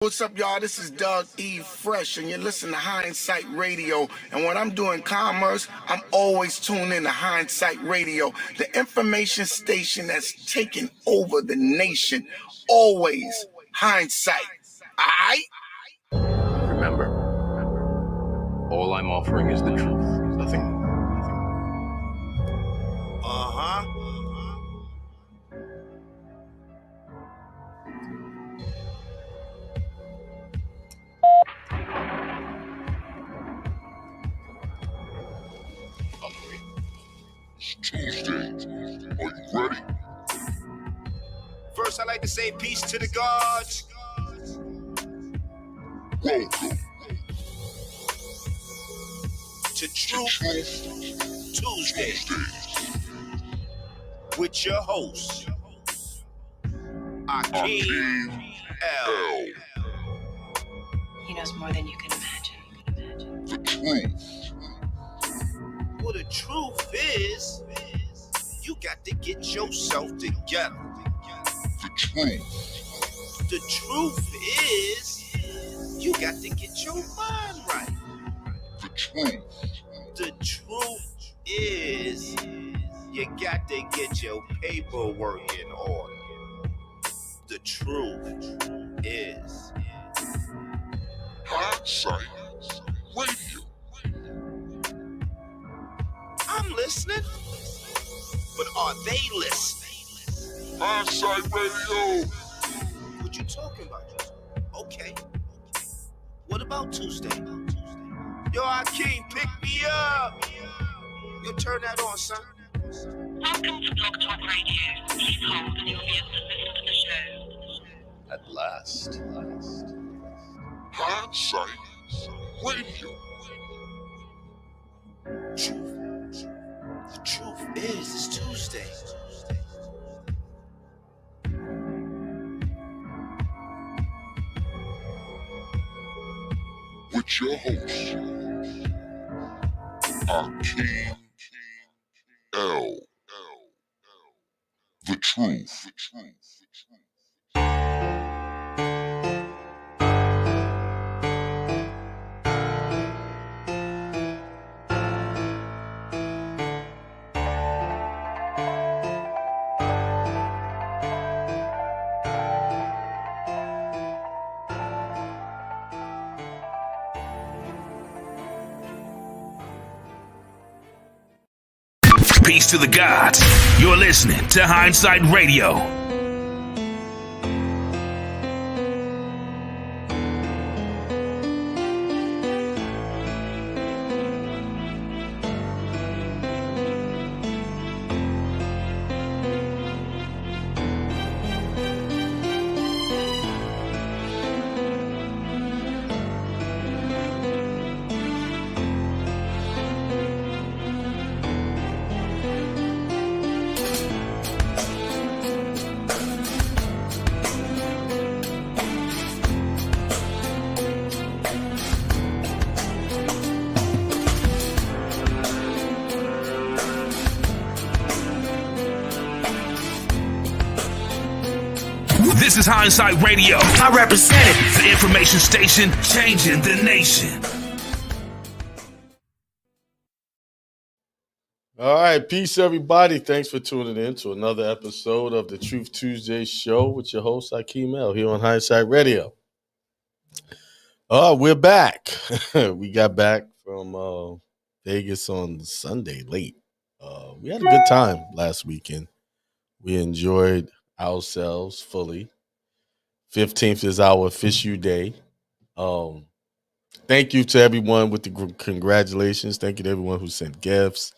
What's up, y'all? This is Doug E. Fresh, and you're listening to Hindsight Radio. And when I'm doing commerce, I'm always tuned in to Hindsight Radio, the information station that's taking over the nation. Always Hindsight. Aight? Remember, all I'm offering is the truth, nothing more. It's Tuesday. Are you ready? First, I'd like to say peace to the gods. Welcome To to Truth Tuesday with your host, Akeem Akeem L. L. He knows more than you can imagine. The truth. Well, the truth is, you got to get yourself together. The truth. The truth is, you got to get your mind right. The truth. The truth is, you got to get your paperwork in order. The truth is, Hindsight Radio. I'm listening, but are they listening? Hindsight Radio. What you talking about? Okay. What about Tuesday? Yo, Akeem, pick me up. Yo, turn that on, son. Welcome to Blog Talk Radio. Please hold and you'll be able to listen to the show. At last. Hindsight Radio. Truth. The truth is, it's Tuesday. With your host, Akeem L. The truth. Peace to the gods. You're listening to Hindsight Radio. This is Hindsight Radio. I represent it. The information station changing the nation. All right, peace, everybody. Thanks for tuning in to another episode of the Truth Tuesday show with your host, Akeem L, here on Hindsight Radio. We're back. We got back from Vegas on Sunday late. We had a good time last weekend. We enjoyed ourselves fully. 15th is our FISU day. Thank you to everyone with the congratulations. Thank you to everyone who sent gifts.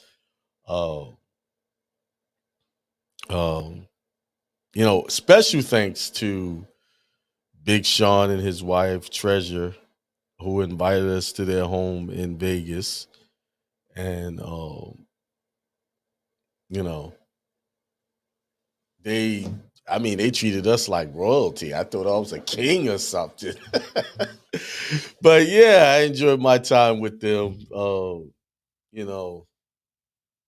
Special thanks to Big Sean and his wife Treasure, who invited us to their home in Vegas, and they treated us like royalty. I thought I was a king or something. But yeah, I enjoyed my time with them.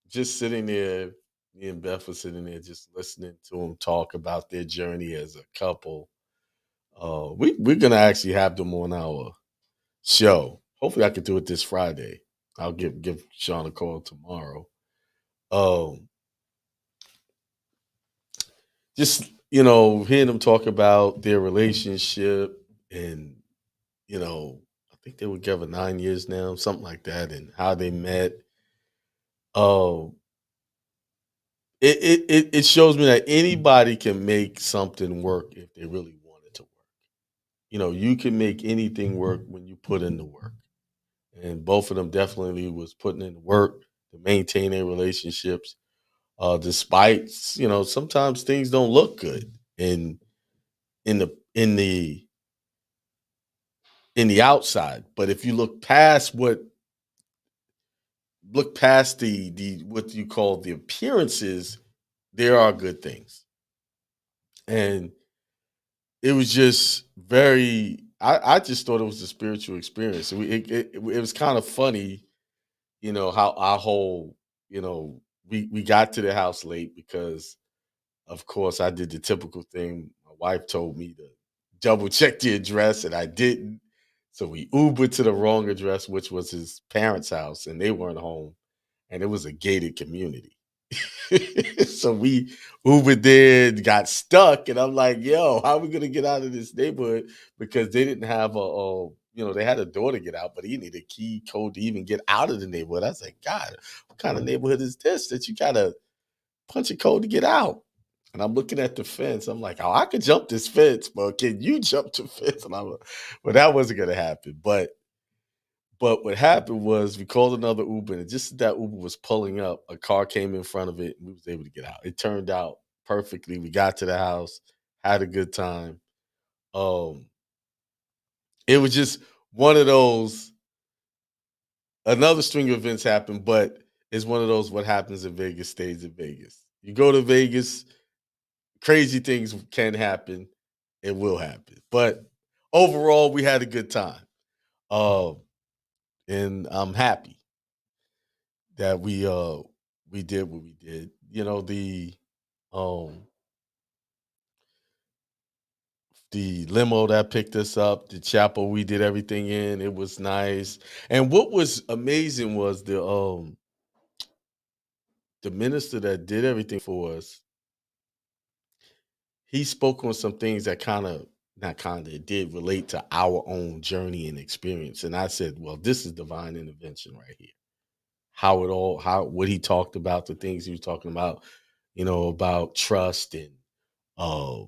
Just sitting there, me and Beth were sitting there just listening to them talk about their journey as a couple. We're gonna actually have them on our show. Hopefully, I can do it this Friday. I'll give Sean a call tomorrow. Um, just hearing them talk about their relationship, and I think they were together 9 years now, something like that, and how they met. Um, it shows me that anybody can make something work if they really want it to work. You can make anything work when you put in the work. And both of them definitely was putting in the work to maintain their relationships. Despite sometimes things don't look good in the outside. But if you look past the what you call the appearances, there are good things. And it was just very. I just thought it was a spiritual experience. It was kind of funny, how our whole, we got to the house late because, of course, I did the typical thing. My wife told me to double check the address, and I didn't. So we Ubered to the wrong address, which was his parents' house, and they weren't home, and it was a gated community. So we Ubered there, got stuck, and I'm like, "Yo, how are we gonna get out of this neighborhood?" Because they didn't have they had a door to get out, but he needed a key code to even get out of the neighborhood. I was like, "God, what kind of neighborhood is this that you gotta punch a code to get out?" And I'm looking at the fence. I'm like, "Oh, I could jump this fence, but can you jump the fence?" And I'm like, well, that wasn't gonna happen, but what happened was we called another Uber, and just as that Uber was pulling up, a car came in front of it, and we was able to get out. It turned out perfectly. We got to the house, had a good time. Um, it was just one of those. Another string of events happened, but it's one of those. What happens in Vegas stays in Vegas. You go to Vegas, crazy things can happen. It will happen, but overall, we had a good time. Um, and I'm happy that we did what we did. Um the limo that picked us up, the chapel we did everything in, it was nice. And what was amazing was the minister that did everything for us, he spoke on some things that kind of not kind of it did relate to our own journey and experience. And I said, well, this is divine intervention right here. How what he talked about, the things he was talking about, about trust uh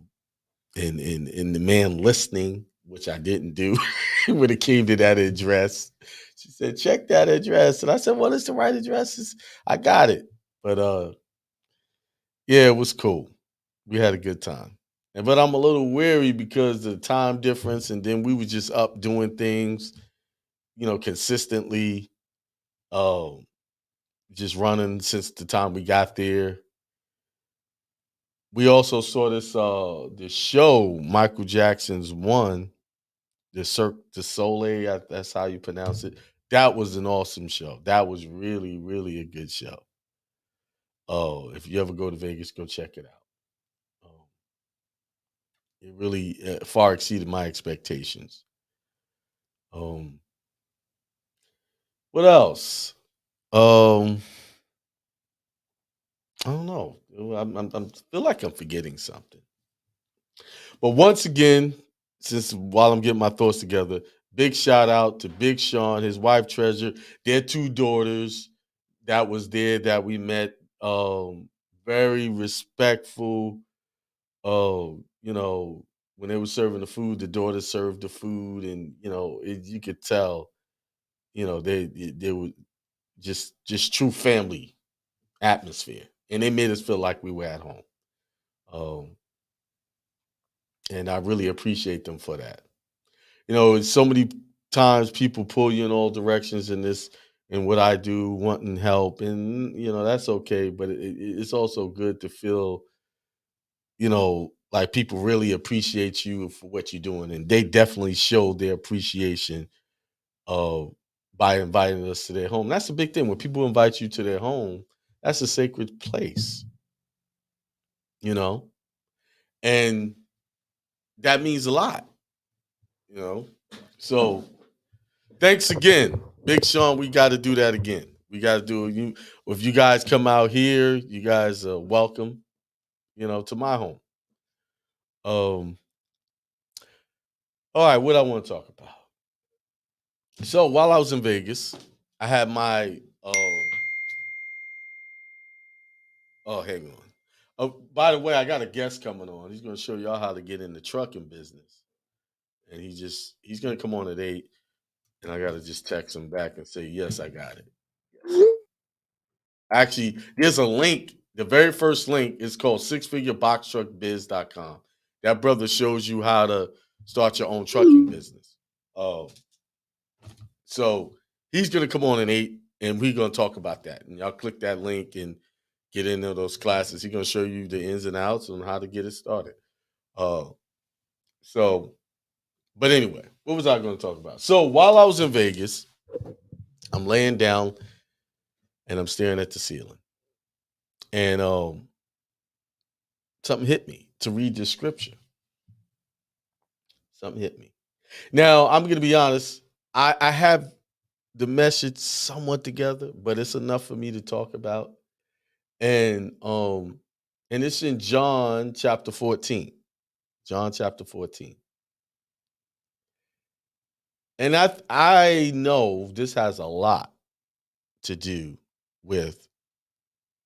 and the man listening, which I didn't do when it came to that address. She said, check that address. And I said, well, it's the right address. I got it. But yeah, it was cool. We had a good time. But I'm a little weary because of the time difference, and then we were just up doing things, consistently, um, just running since the time we got there. We also saw this show, Michael Jackson's One, the Cirque du Soleil. That's how you pronounce it. That was an awesome show. That was really, really a good show. Oh, if you ever go to Vegas, go check it out. It really far exceeded my expectations. Um, what else? Um, I don't know. I'm feel like I'm forgetting something. But once again, since while I'm getting my thoughts together, big shout out to Big Sean, his wife Treasure, their two daughters that was there that we met. Very respectful. You know, when they were serving the food, the daughter served the food, and you could tell, they were just true family atmosphere, and they made us feel like we were at home. Um, and I really appreciate them for that. So many times people pull you in all directions in this and what I do, wanting help, and that's okay. But it's also good to feel, like people really appreciate you for what you're doing, and they definitely showed their appreciation uh, by inviting us to their home. That's a big thing. When people invite you to their home, that's a sacred place, you know, and that means a lot. You know, so thanks again, Big Sean. We got to do that again. We got to do you. If you guys come out here, you guys are welcome. You know, to my home. Um. All right, what I want to talk about. So while I was in Vegas, I had my oh, hang on. Oh, by the way, I got a guest coming on. He's going to show y'all how to get in the trucking business, and he's going to come on at 8, and I got to just text him back and say yes, I got it. Yes. Actually, there's a link. The very first link is called sixfigureboxtruckbiz.com. That brother shows you how to start your own trucking business. Oh, so he's gonna come on at 8, and we're gonna talk about that. And y'all click that link and get into those classes. He's gonna show you the ins and outs on how to get it started. Uh, so, but anyway, what was I gonna talk about? So while I was in Vegas, I'm laying down and I'm staring at the ceiling, and something hit me to read this scripture. Something hit me. Now I'm gonna be honest. I have the message somewhat together, but it's enough for me to talk about. And it's in John chapter 14. John chapter 14. And I know this has a lot to do with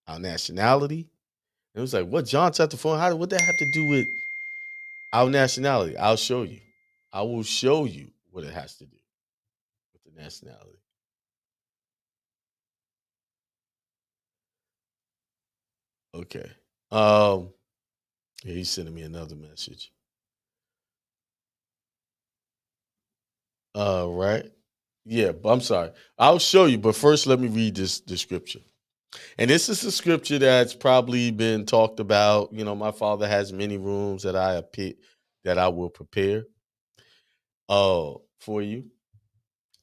our nationality. And it was like, what John chapter 4? What that have to do with our nationality? I'll show you. I will show you what it has to do with the nationality. Okay. Yeah, he's sending me another message. Right. Yeah, but I'm sorry. I'll show you, but first let me read this the scripture. And this is a scripture that's probably been talked about. You know, my father has many rooms that I will prepare for you.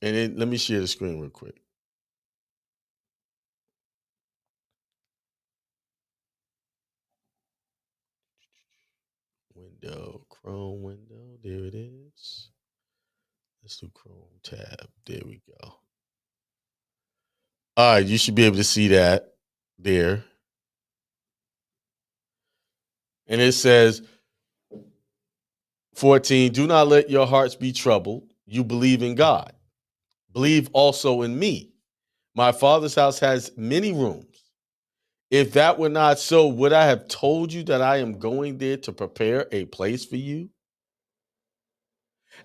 And then let me share the screen real quick. Window, Chrome window. There it is. Let's do Chrome tab. There we go. All right, you should be able to see that there. And it says 14, do not let your hearts be troubled. You believe in God. Believe also in me. My father's house has many rooms. If that were not so, would I have told you that I am going there to prepare a place for you?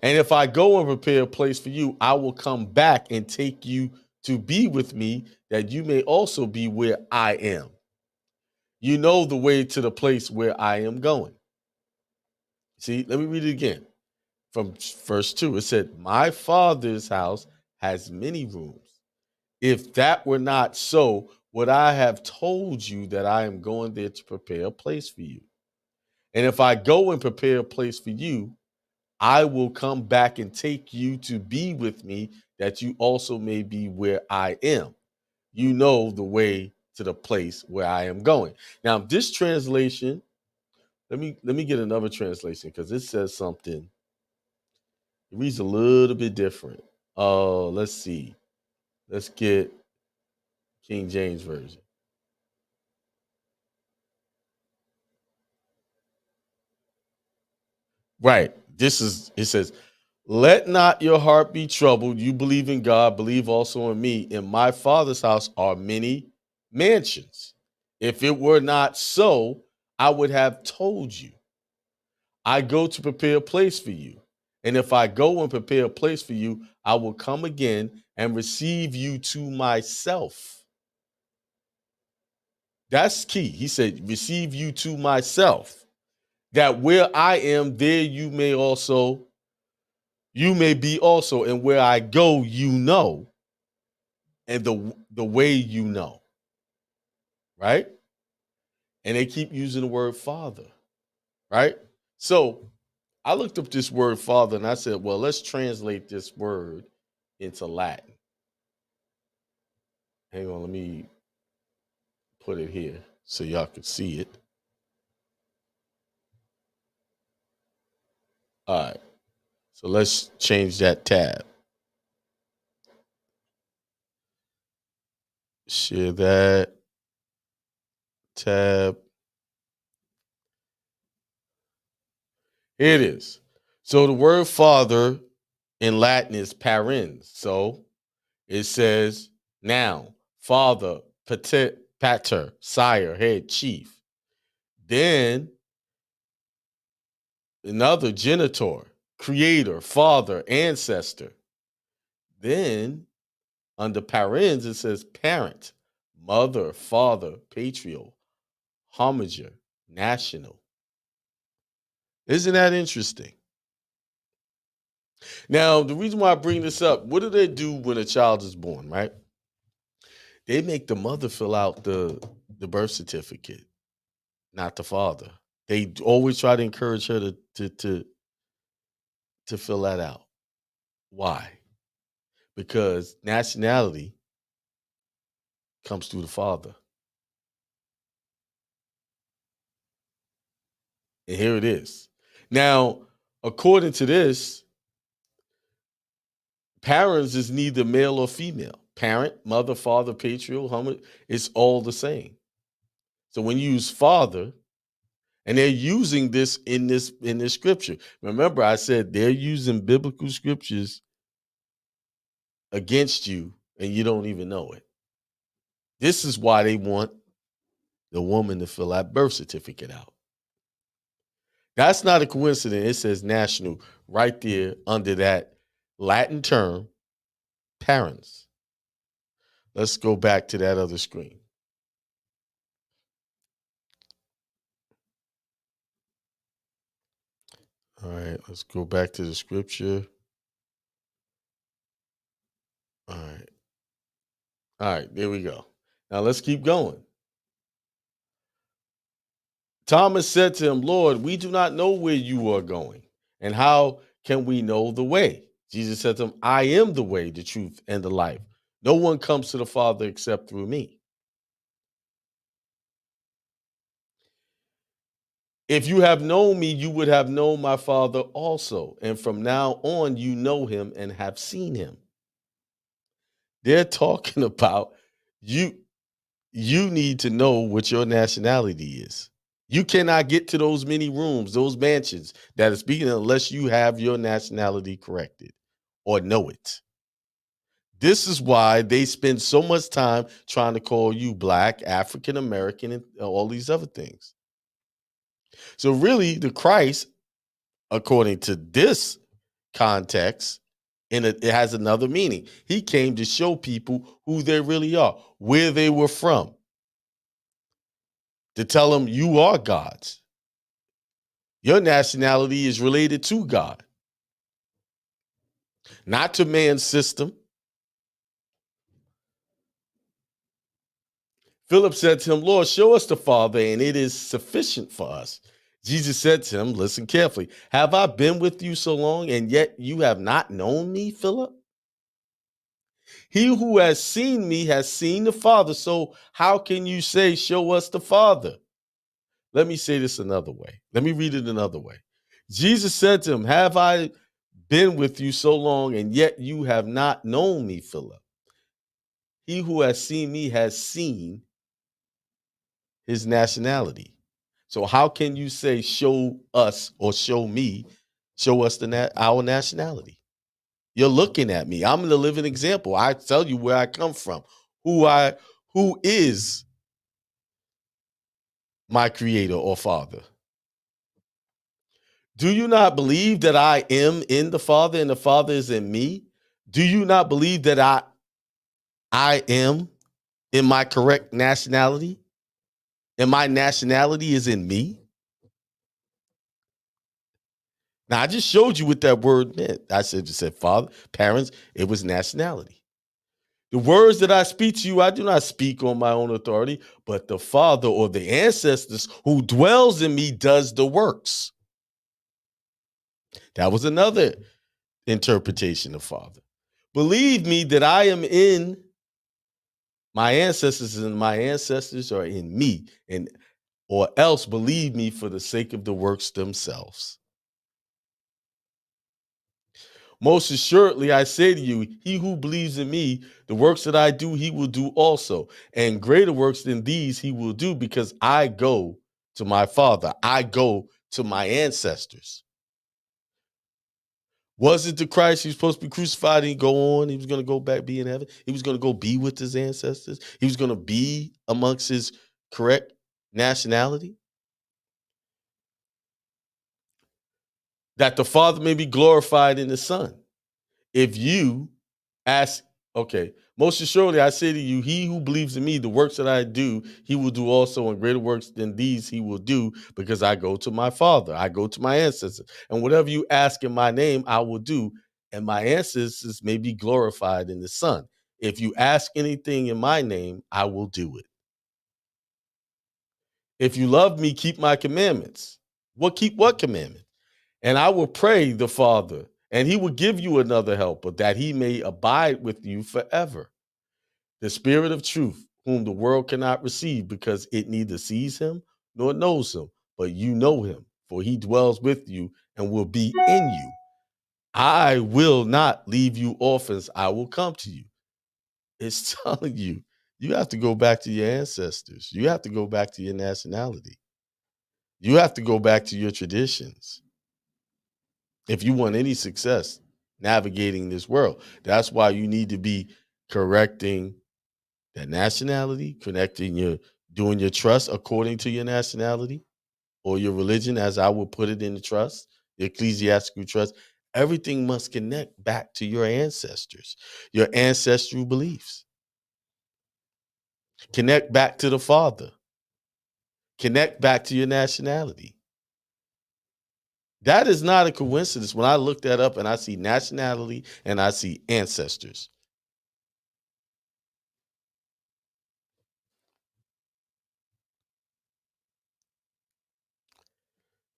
And if I go and prepare a place for you, I will come back and take you to be with me, that you may also be where I am. You know the way to the place where I am going. See, let me read it again. From verse 2, it said, my father's house has many rooms. If that were not so, would I have told you that I am going there to prepare a place for you? And if I go and prepare a place for you, I will come back and take you to be with me, that you also may be where I am. You know the way to the place where I am going. Now, this translation, let me get another translation because it says something. It reads a little bit different. Let's see. Let's get King James Version. Right. It says, let not your heart be troubled. You believe in God, believe also in me. In my father's house are many mansions. If it were not so, I would have told you. I go to prepare a place for you. And if I go and prepare a place for you, I will come again and receive you to myself. That's key. He said, receive you to myself, that where I am, there you may be also, and where I go, you know, and the way you know, right? And they keep using the word father, right? So I looked up this word father and I said, well, let's translate this word into Latin. Hang on, let me put it here so y'all can see it. All right. So let's change that tab. Share that tab. Here it is. So the word father in Latin is parens. So it says noun, father, pater, sire, head, chief. Then another genitor, creator, father, ancestor. Then under parens, it says parent, mother, father, patrial, homager, national. Isn't that interesting? Now, the reason why I bring this up, what do they do when a child is born, right? They make the mother fill out the birth certificate, not the father. They always try to encourage her to fill that out. Why? Because nationality comes through the father. And here it is. Now, according to this, parents is neither male or female. Parent, mother, father, patrial, homo, it's all the same. So when you use father, and they're using this in this scripture. Remember, I said they're using biblical scriptures against you, and you don't even know it. This is why they want the woman to fill that birth certificate out. That's not a coincidence. It says national right there under that Latin term, parents. Let's go back to that other screen. All right, let's go back to the scripture. All right. All right, there we go. Now let's keep going. Thomas said to him, Lord, we do not know where you are going, and how can we know the way? Jesus said to him, I am the way, the truth, and the life. No one comes to the Father except through me. If you have known me, you would have known my Father also. And from now on, you know him and have seen him. They're talking about you. You need to know what your nationality is. You cannot get to those many rooms, those mansions that are speaking unless you have your nationality corrected or know it. This is why they spend so much time trying to call you Black, African American, and all these other things. So, really, the Christ, according to this context, and it has another meaning. He came to show people who they really are, where they were from, to tell them you are God's. Your nationality is related to God, not to man's system. Philip said to him, Lord, show us the Father, and it is sufficient for us. Jesus said to him, listen carefully, have I been with you so long, and yet you have not known me, Philip? He who has seen me has seen the Father. So how can you say, show us the Father? Let me say this another way. Let me read it another way. Jesus said to him, have I been with you so long, and yet you have not known me, Philip? He who has seen me has seen his nationality. So how can you say, show us or show me, show us our nationality? You're looking at me. I'm the living example. I tell you where I come from, who is my creator or father. Do you not believe that I am in the Father and the Father is in me? Do you not believe that I am in my correct nationality? And my nationality is in me? Now, I just showed you what that word meant. I just said father, parents, it was nationality. The words that I speak to you, I do not speak on my own authority, but the Father or the ancestors who dwells in me does the works. That was another interpretation of Father. Believe me that I am in my ancestors and my ancestors are in me, and or else believe me for the sake of the works themselves. Most assuredly, I say to you, he who believes in me, the works that I do, he will do also. And greater works than these he will do, because I go to my Father. I go to my ancestors. Was it the Christ he was supposed to be crucified and go on? He was going to go back, be in heaven. He was going to go be with his ancestors. He was going to be amongst his correct nationality. That the Father may be glorified in the Son. If you ask, okay, most assuredly I say to you, he who believes in me, the works that I do, he will do also, and greater works than these he will do, because I go to my Father, I go to my ancestors. And whatever you ask in my name, I will do, and my ancestors may be glorified in the Son. If you ask anything in my name, I will do it. If you love me, keep my commandments. Keep what commandment? And I will pray the Father, and he will give you another helper, that he may abide with you forever. The Spirit of truth, whom the world cannot receive, because it neither sees him nor knows him, but you know him, for he dwells with you and will be in you. I will not leave you orphans, I will come to you. It's telling you, you have to go back to your ancestors. You have to go back to your nationality. You have to go back to your traditions if you want any success navigating this world. That's why you need to be correcting that nationality, doing your trust according to your nationality or your religion, as I would put it in the trust, the ecclesiastical trust. Everything must connect back to your ancestors, your ancestral beliefs. Connect back to the Father. Connect back to your nationality. That is not a coincidence. When I look that up and I see nationality and I see ancestors.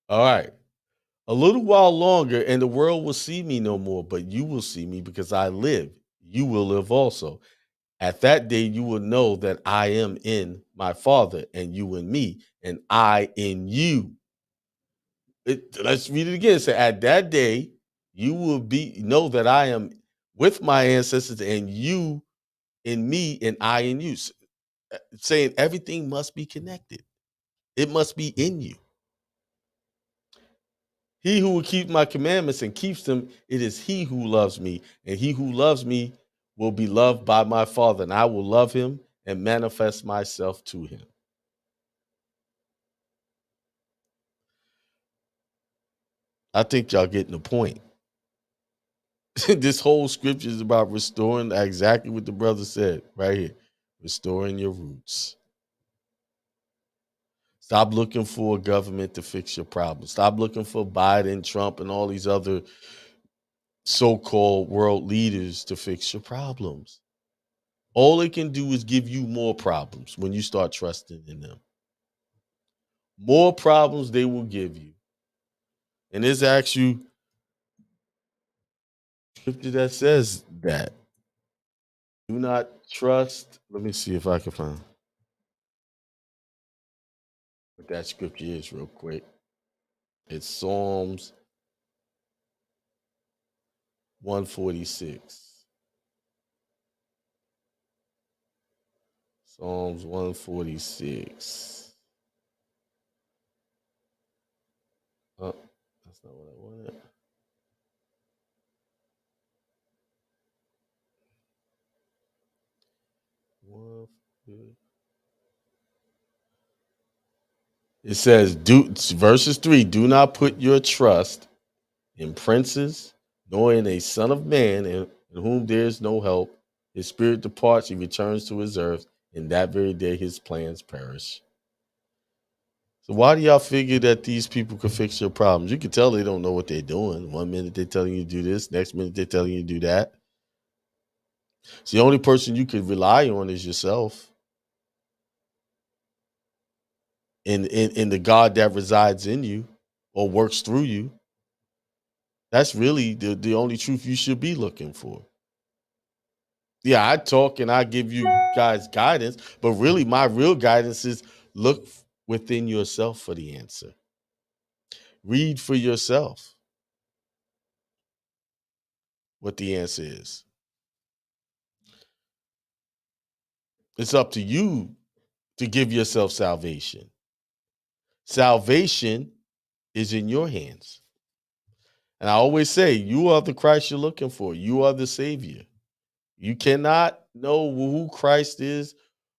All right. A little while longer, and the world will see me no more, but you will see me, because I live. You will live also. At that day, you will know that I am in my Father, and you in me, and I in you. Let's read it again. Say, at that day, you will know that I am with my ancestors, and you in me, and I in you. Saying everything must be connected. It must be in you. He who will keep my commandments and keeps them, it is he who loves me. And he who loves me will be loved by my Father, and I will love him and manifest myself to him. I think y'all getting the point. This whole scripture is about restoring exactly what the brother said right here. Restoring your roots. Stop looking for a government to fix your problems. Stop looking for Biden, Trump, and all these other so-called world leaders to fix your problems. All it can do is give you more problems when you start trusting in them. More problems they will give you. And there's actually scripture that says that. Do not trust. Let me see if I can find what that scripture is real quick. It's Psalms 146. Psalms 146. Oh, that's not what I wanted. It says, verses 3, do not put your trust in princes, nor in a son of man in whom there is no help. His spirit departs, he returns to his earth, and that very day his plans perish. So why do y'all figure that these people can fix your problems? You can tell they don't know what they're doing. One minute they're telling you to do this, next minute they're telling you to do that. So the only person you could rely on is yourself. In the God that resides in you or works through you. That's really the only truth you should be looking for. Yeah, I talk and I give you guys guidance, but really my real guidance is look within yourself for the answer. Read for yourself. what the answer is. It's up to you to give yourself salvation. Salvation is in your hands. And I always say, you are the Christ you're looking for. You are the Savior. You cannot know who Christ is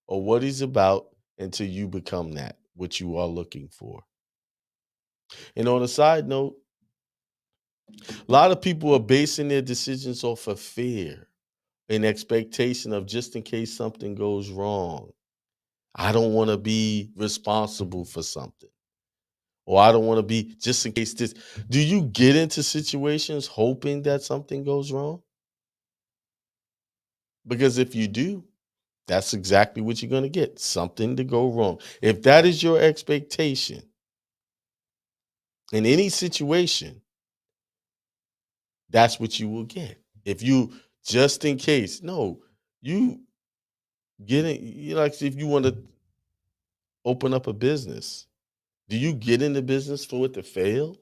or what he's about until you become that, what you are looking for. And on a side note, a lot of people are basing their decisions off of fear and expectation of just in case something goes wrong. I don't want to be responsible for something. Or I don't want to be just in case this. Do you get into situations hoping that something goes wrong? Because if you do, that's exactly what you're going to get. Something to go wrong. If that is your expectation in any situation, that's what you will get. If you just in case, no, you get it. You like if you want to open up a business, do you get in the business for it to fail?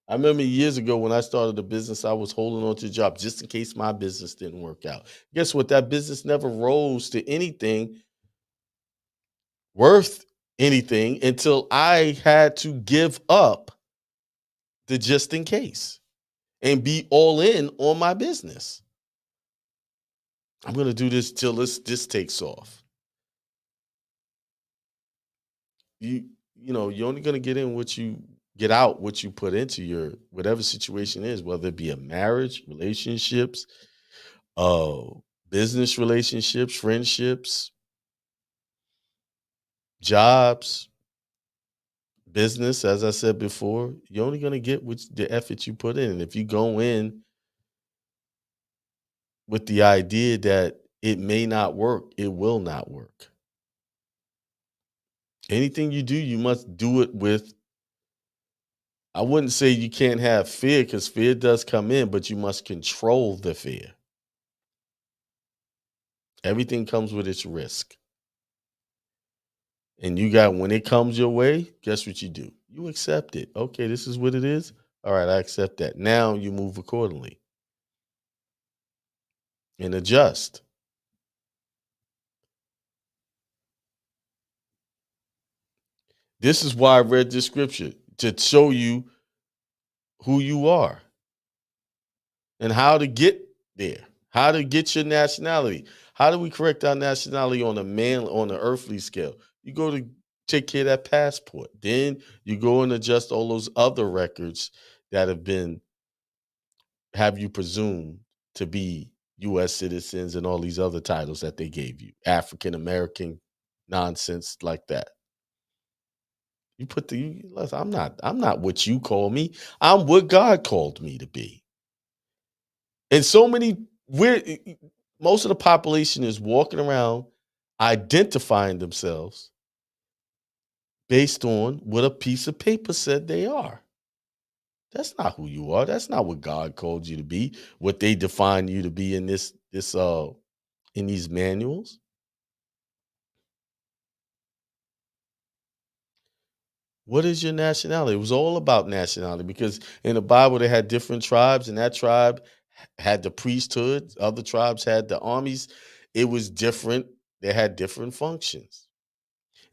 I remember years ago when I started a business, I was holding on to a job just in case my business didn't work out. Guess what? That business never rose to anything worth anything until I had to give up the just in case and be all in on my business. I'm going to do this till this takes off. You you know, you're only going to get out what you put into your whatever situation is, whether it be a marriage, relationships, uh business relationships, friendships, jobs, business. As I said before, you're only going to get the effort you put in. And if you go in with the idea that it may not work, it will not work. Anything you do, you must do it with, I wouldn't say you can't have fear because fear does come in, but you must control the fear. Everything comes with its risk. And when it comes your way, guess what you do? You accept it. Okay, this is what it is. All right, I accept that. Now you move accordingly and adjust. This is why I read this scripture to show you who you are and how to get there, how to get your nationality. How do we correct our nationality on the earthly scale? You go to take care of that passport. Then you go and adjust all those other records that have you presumed to be US citizens and all these other titles that they gave you. African American nonsense like that. I'm not what you call me. I'm what God called me to be. And most of the population is walking around identifying themselves based on what a piece of paper said they are. That's not who you are. That's not what God called you to be, what they define you to be in in these manuals. What is your nationality? It was all about nationality because in the Bible they had different tribes, and that tribe had the priesthood, other tribes had the armies. It was different. They had different functions.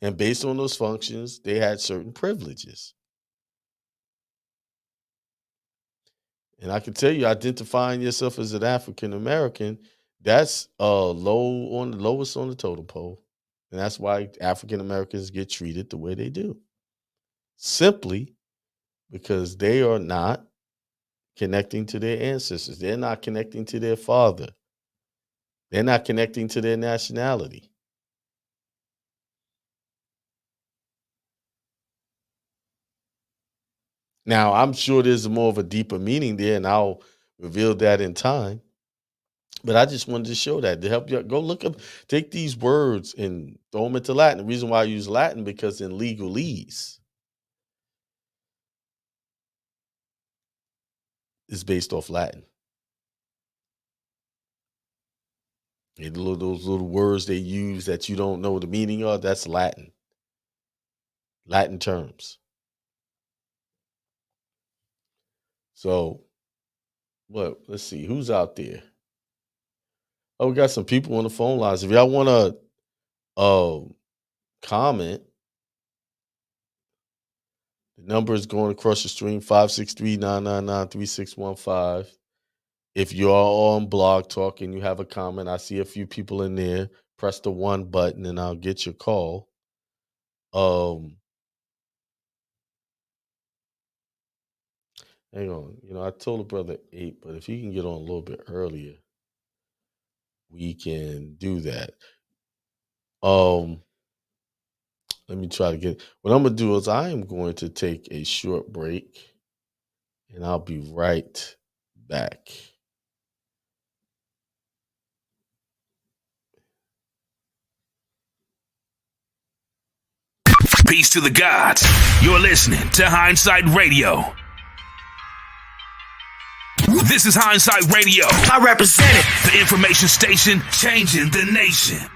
And based on those functions, they had certain privileges. And I can tell you, identifying yourself as an African American, that's the lowest on the totem pole. And that's why African Americans get treated the way they do. Simply because they are not connecting to their ancestors. They're not connecting to their father. They're not connecting to their nationality. Now, I'm sure there's more of a deeper meaning there, and I'll reveal that in time. But I just wanted to show that to help you go look up, take these words and throw them into Latin. The reason why I use Latin because in legalese is based off Latin. And those little words they use that you don't know the meaning of, that's Latin. Latin terms. So What? Let's see. Who's out there? Oh, we got some people on the phone lines. If y'all want to comment, the number is going across the stream 563-999-3615. If you are on Blog Talk and you have a comment, I see a few people in there. Press the 1 button and I'll get your call. Hang on. I told the brother 8, but if he can get on a little bit earlier, we can do that. Let me try to get. What I'm gonna do is I am going to take a short break, and I'll be right back. Peace to the gods. You're listening to Hindsight Radio. This is Hindsight Radio. I represent it. The information station changing the nation.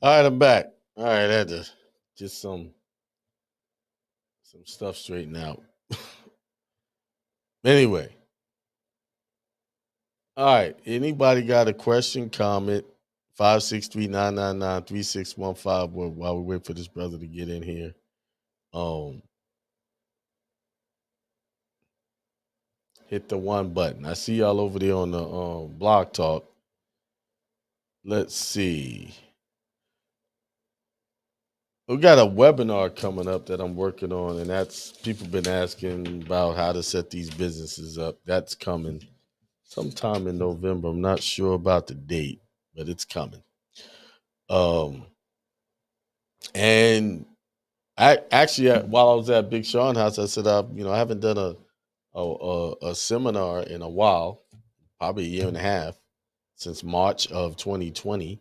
All right, I'm back. All right, I had to get some stuff straightened out. Anyway, all right. Anybody got a question, comment? 563-999-3615 while we wait for this brother to get in here. Hit the one button. I see y'all over there on the blog talk. Let's see. We got a webinar coming up that I'm working on, and that's people been asking about how to set these businesses up. That's coming sometime in November. I'm not sure about the date, but it's coming. And I actually, while I was at Big Sean house, I said, I haven't done a seminar in a while, probably a year and a half, since March of 2020.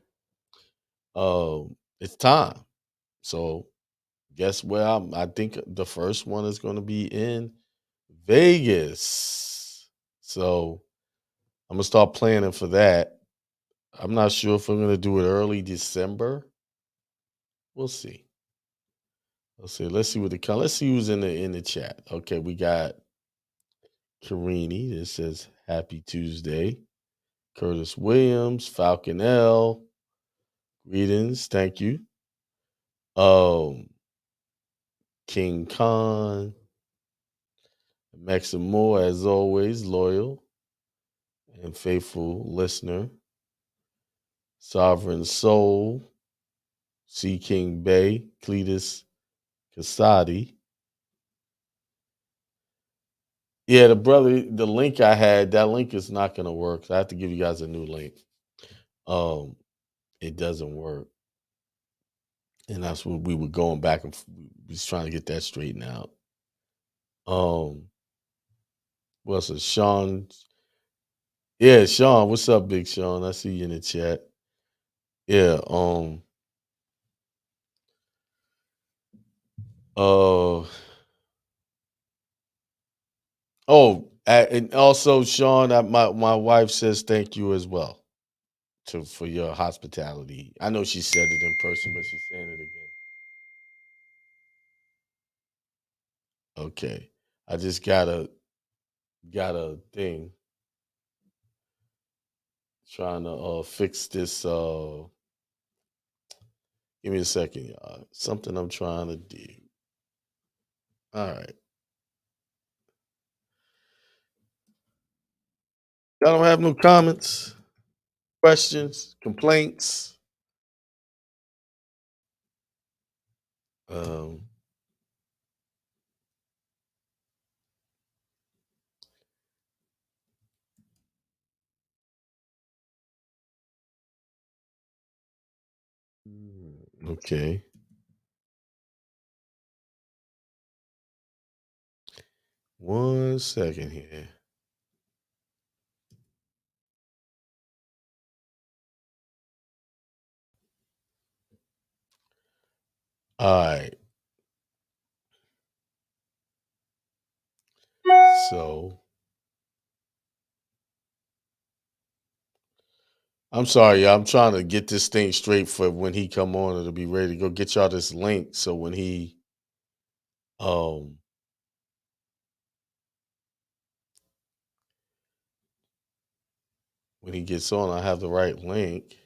It's time. So guess where I think the first one is going to be in Vegas. So I'm gonna start planning for that. I'm not sure if I'm gonna do it early December. We'll see. Let's see. Let's see what let's see who's in the chat. Okay, we got Karini. That says Happy Tuesday. Curtis Williams, Falcon L. Greetings, thank you. King Khan, Maxim Moore, as always, loyal and faithful listener. Sovereign Soul, C. King Bay, Cletus Casati. Yeah, the link I had, that link is not going to work. So I have to give you guys a new link. It doesn't work. And that's what we were going back and we was trying to get that straightened out. What's it, Sean? Yeah, Sean, what's up, Big Sean? I see you in the chat. Yeah, and also Sean, my wife says thank you as well for your hospitality. I know she said it in person, but she's saying it again. Okay. I just got a thing trying to fix this. Give me a second, y'all. Something I'm trying to do. All right. Y'all don't have no comments, questions, complaints. Um, okay. One second here. All right. So I'm sorry, y'all. I'm trying to get this thing straight for when he come on. It'll be ready to go. Get y'all this link so when he um gets on, I have the right link.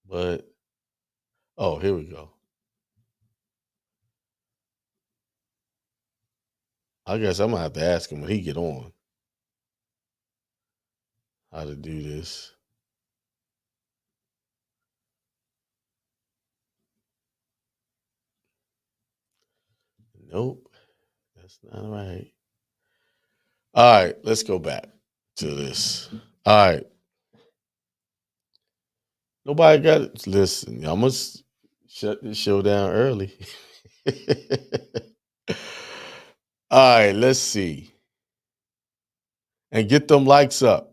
But here we go. I guess I'm gonna have to ask him when he get on how to do this. Nope, that's not right. All right, let's go back to this. All right. Nobody got it. Listen, I must shut this show down early. All right, let's see. And get them likes up.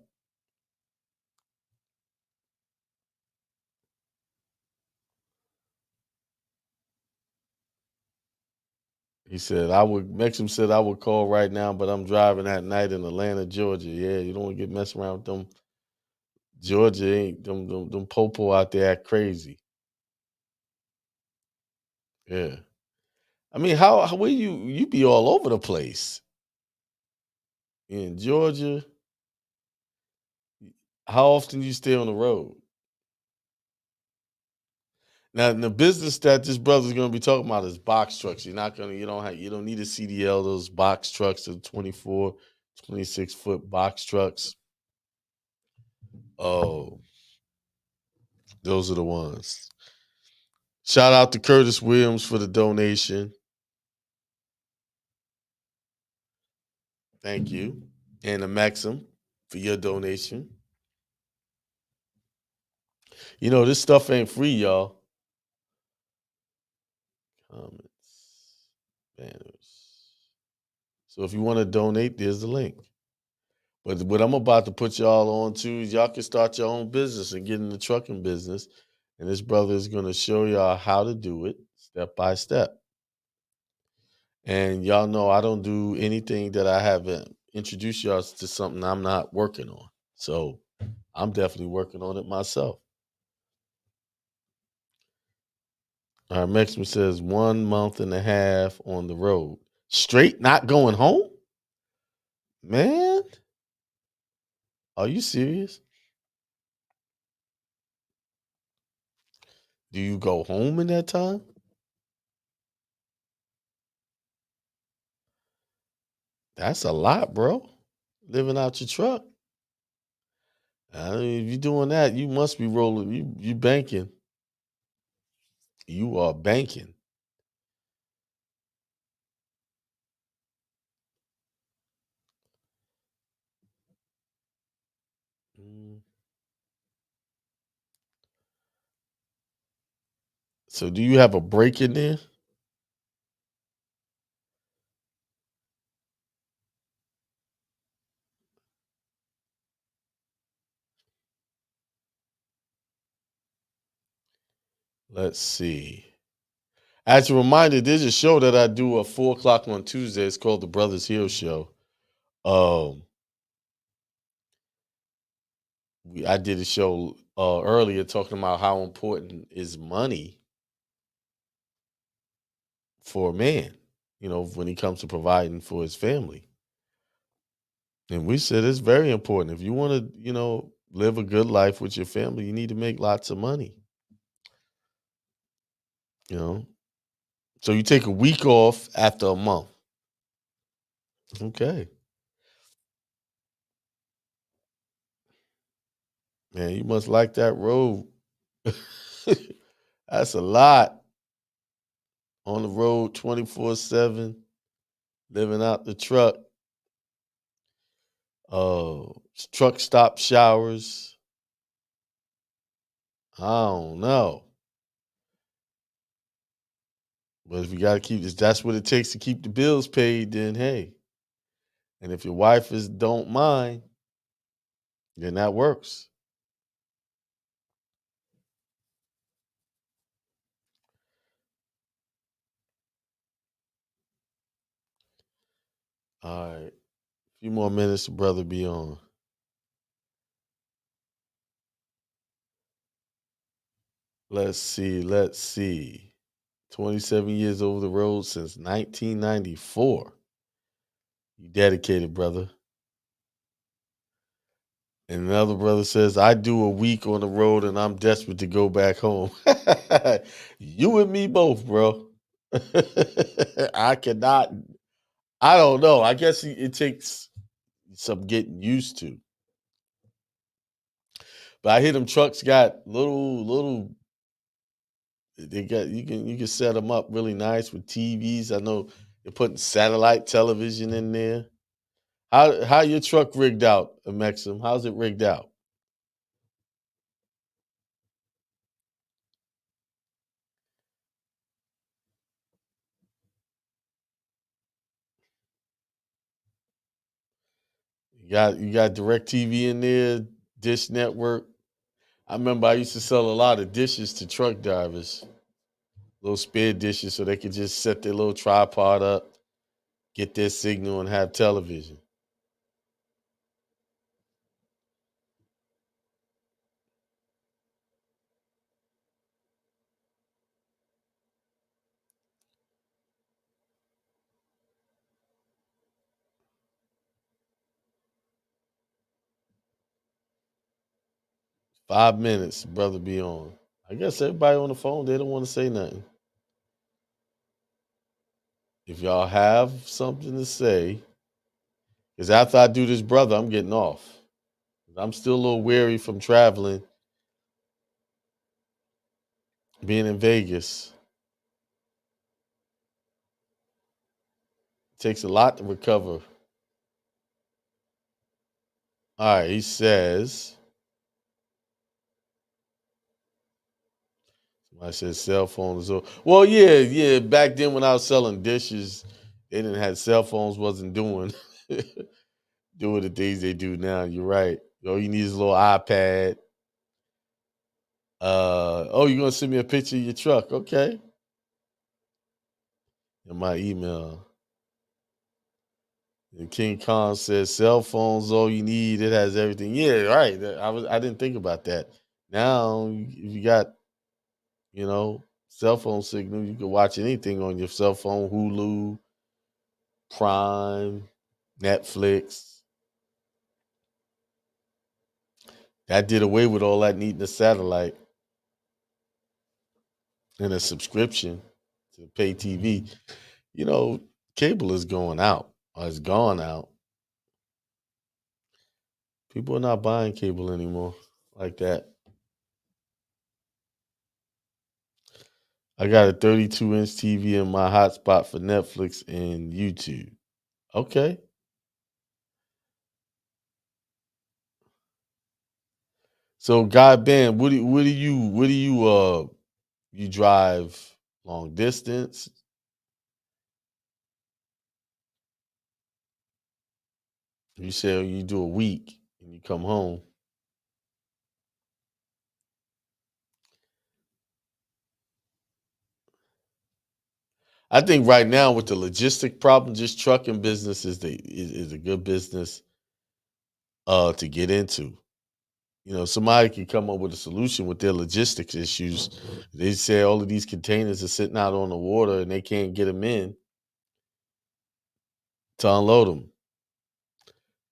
He said, Maxim said I would call right now, but I'm driving at night in Atlanta, Georgia. Yeah, you don't want to get messed around with them. Georgia ain't them popo out there act crazy. Yeah. I mean, how where you be all over the place in Georgia? How often you stay on the road? Now, the business that this brother's going to be talking about is box trucks. You don't need a CDL. Those box trucks are 24, 26-foot box trucks. Oh, those are the ones. Shout out to Curtis Williams for the donation. Thank you. And to Maxim for your donation. You know, this stuff ain't free, y'all. Comments, banners. So if you want to donate, there's the link. But what I'm about to put y'all on to is y'all can start your own business and get in the trucking business. And this brother is going to show y'all how to do it step by step. And y'all know I don't do anything that I haven't introduced y'all to something I'm not working on. So I'm definitely working on it myself. All right, Maxim says 1 month and a half on the road. Straight, not going home? Man, are you serious? Do you go home in that time? That's a lot, bro. Living out your truck. I mean, if you're doing that, you must be rolling. You banking. You are banking. Mm. So do you have a break in there? Let's see. As a reminder, there's a show that I do at 4 o'clock on Tuesday. It's called the Brothers Hill Show. Um, I did a show earlier talking about how important is money for a man, when he comes to providing for his family. And we said it's very important. If you want to, live a good life with your family, you need to make lots of money. You know, so you take a week off after a month. Okay, man, you must like that road. That's a lot on the road 24/7, living out the truck. Uh, Truck stop showers. I don't know. But if you got to keep this, that's what it takes to keep the bills paid, then hey. And if your wife don't mind, then that works. All right. A few more minutes, brother, be on. Let's see. Let's see. 27 years over the road since 1994. You dedicated, brother. And another brother says, I do a week on the road and I'm desperate to go back home. You and me both, bro. I cannot. I don't know. I guess it takes some getting used to. But I hear them trucks got little. They got you can set them up really nice with TVs. I know they're putting satellite television in there. How your truck rigged out, Maxim? How's it rigged out? You got Direct TV in there, Dish Network. I remember I used to sell a lot of dishes to truck drivers, little spare dishes, so they could just set their little tripod up, get their signal, and have television. 5 minutes, brother, be on. I guess everybody on the phone, they don't want to say nothing. If y'all have something to say, because after I do this, brother, I'm getting off. I'm still a little weary from traveling, being in Vegas. It takes a lot to recover. All right, he says, I said cell phones. Well, yeah. Back then when I was selling dishes, they didn't have cell phones, wasn't doing doing the things they do now. You're right. All you need is a little iPad. Oh, you're gonna send me a picture of your truck, okay? In my email. And King Kong says cell phones all you need. It has everything. Yeah, right. I didn't think about that. Now if you got, cell phone signal, you can watch anything on your cell phone, Hulu, Prime, Netflix. That did away with all that needing a satellite and a subscription to pay TV. You know, cable is going out or it's gone out. People are not buying cable anymore like that. I got a 32-inch TV in my hotspot for Netflix and YouTube. Okay. So, God Ben, you drive long distance? You say you do a week and you come home. I think right now with the logistic problem, just trucking business is a good business to get into. Somebody can come up with a solution with their logistics issues. They say all of these containers are sitting out on the water and they can't get them in to unload them.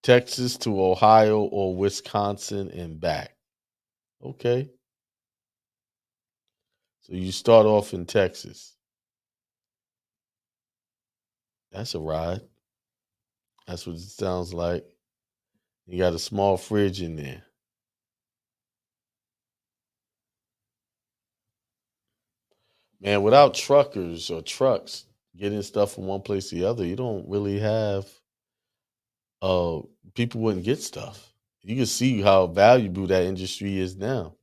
Texas to Ohio or Wisconsin and back. Okay. So you start off in Texas. That's a ride. That's what it sounds like. You got a small fridge in there. Man, without truckers or trucks getting stuff from one place to the other, you don't really have uh people wouldn't get stuff. You can see how valuable that industry is now.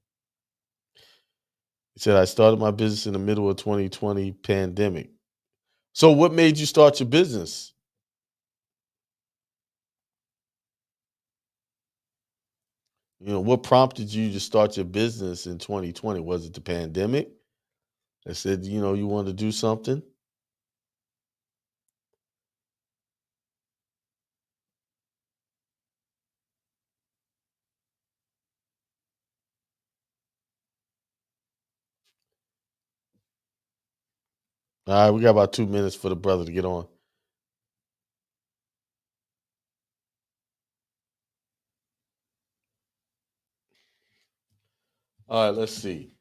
He said, I started my business in the middle of 2020 pandemic. So what made you start your business? What prompted you to start your business in 2020? Was it the pandemic that said, you wanted to do something? All right, we got about 2 minutes for the brother to get on. All right, let's see.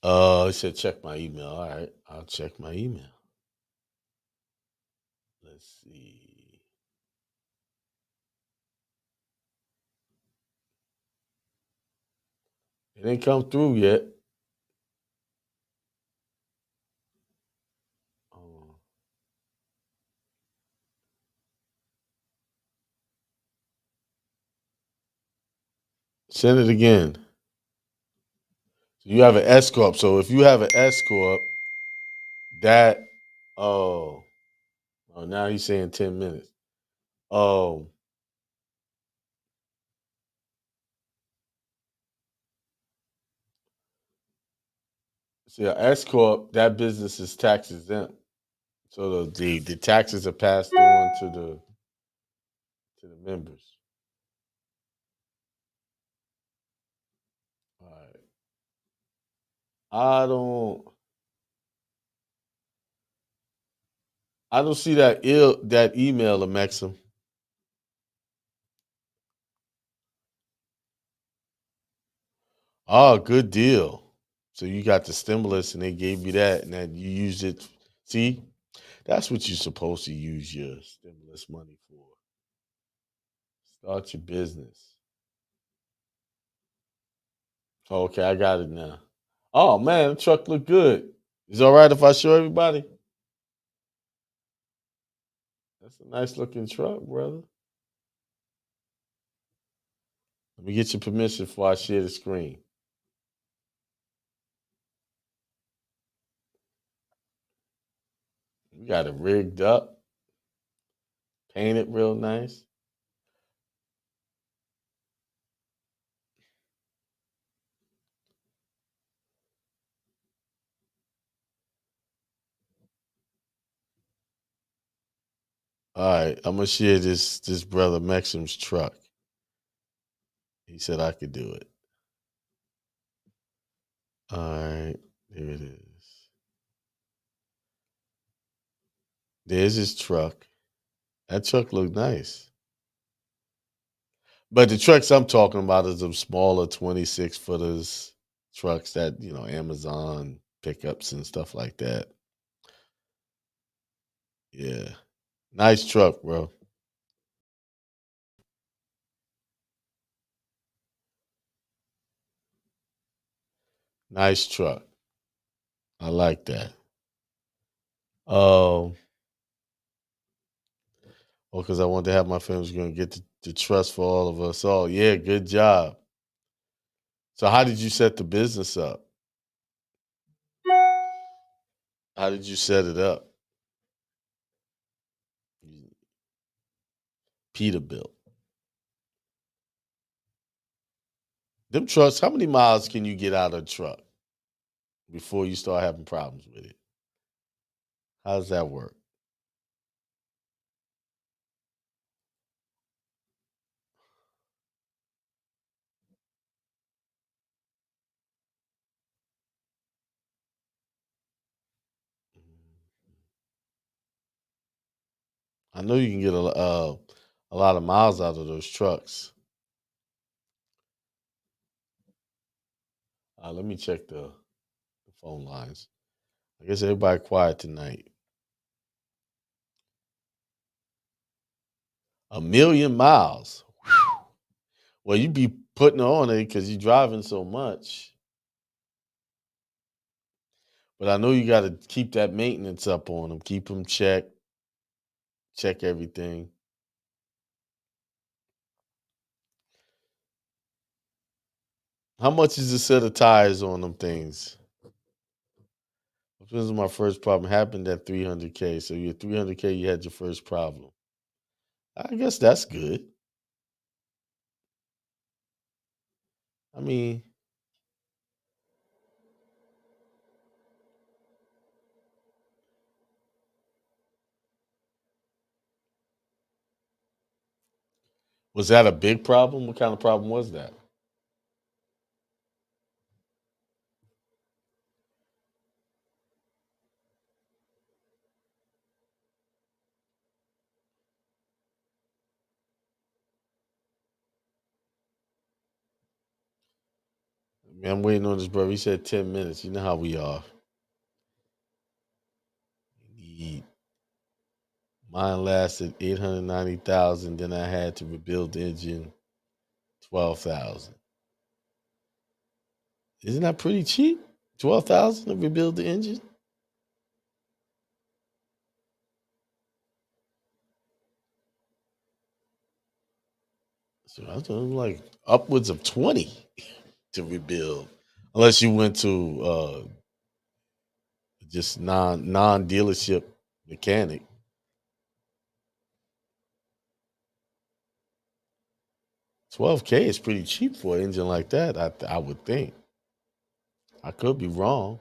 He said check my email. All right, I'll check my email. Let's see. It ain't come through yet. Oh. Send it again. You have an S corp. So if you have an S corp, that oh, now he's saying 10 minutes. Oh, see, an S corp, that business is tax exempt. So the taxes are passed on to the members. All right. I don't. I don't see that email of Maxim. Oh, good deal. So you got the stimulus and they gave you that and then you used it. See, that's what you're supposed to use your stimulus money for. Start your business. Okay, I got it now. Oh man, the truck look good. Is it all right if I show everybody? That's a nice looking truck, brother. Let me get your permission before I share the screen. We got it rigged up, painted real nice. All right, I'm gonna share this brother Maxim's truck. He said I could do it. All right, here it is. There's his truck. That truck looked nice. But the trucks I'm talking about is the smaller 26 footers trucks that, Amazon pickups and stuff like that. Yeah. Nice truck, bro. Nice truck. I like that. Um, because I wanted to have my family's going to get the trust for all of us all. Yeah, good job. So how did you set the business up? How did you set it up? Peterbilt. Them trucks, how many miles can you get out of a truck before you start having problems with it? How does that work? I know you can get a lot of miles out of those trucks. Let me check the phone lines. I guess everybody quiet tonight. 1,000,000 miles. Well, you be putting on it because you're driving so much. But I know you got to keep that maintenance up on them. Keep them check everything. How much is a set of tires on them things? This was my first problem. Happened at 300K. So you're 300K, you had your first problem. I guess that's good. I mean, was that a big problem? What kind of problem was that? Man, I'm waiting on this, bro. He said 10 minutes. You know how we are. He- Mine lasted 890,000. Then I had to rebuild the engine 12,000. Isn't that pretty cheap? 12,000 to rebuild the engine? So I was like upwards of 20 to rebuild. Unless you went to just non dealership mechanic. 12K is pretty cheap for an engine like that, I would think. I could be wrong.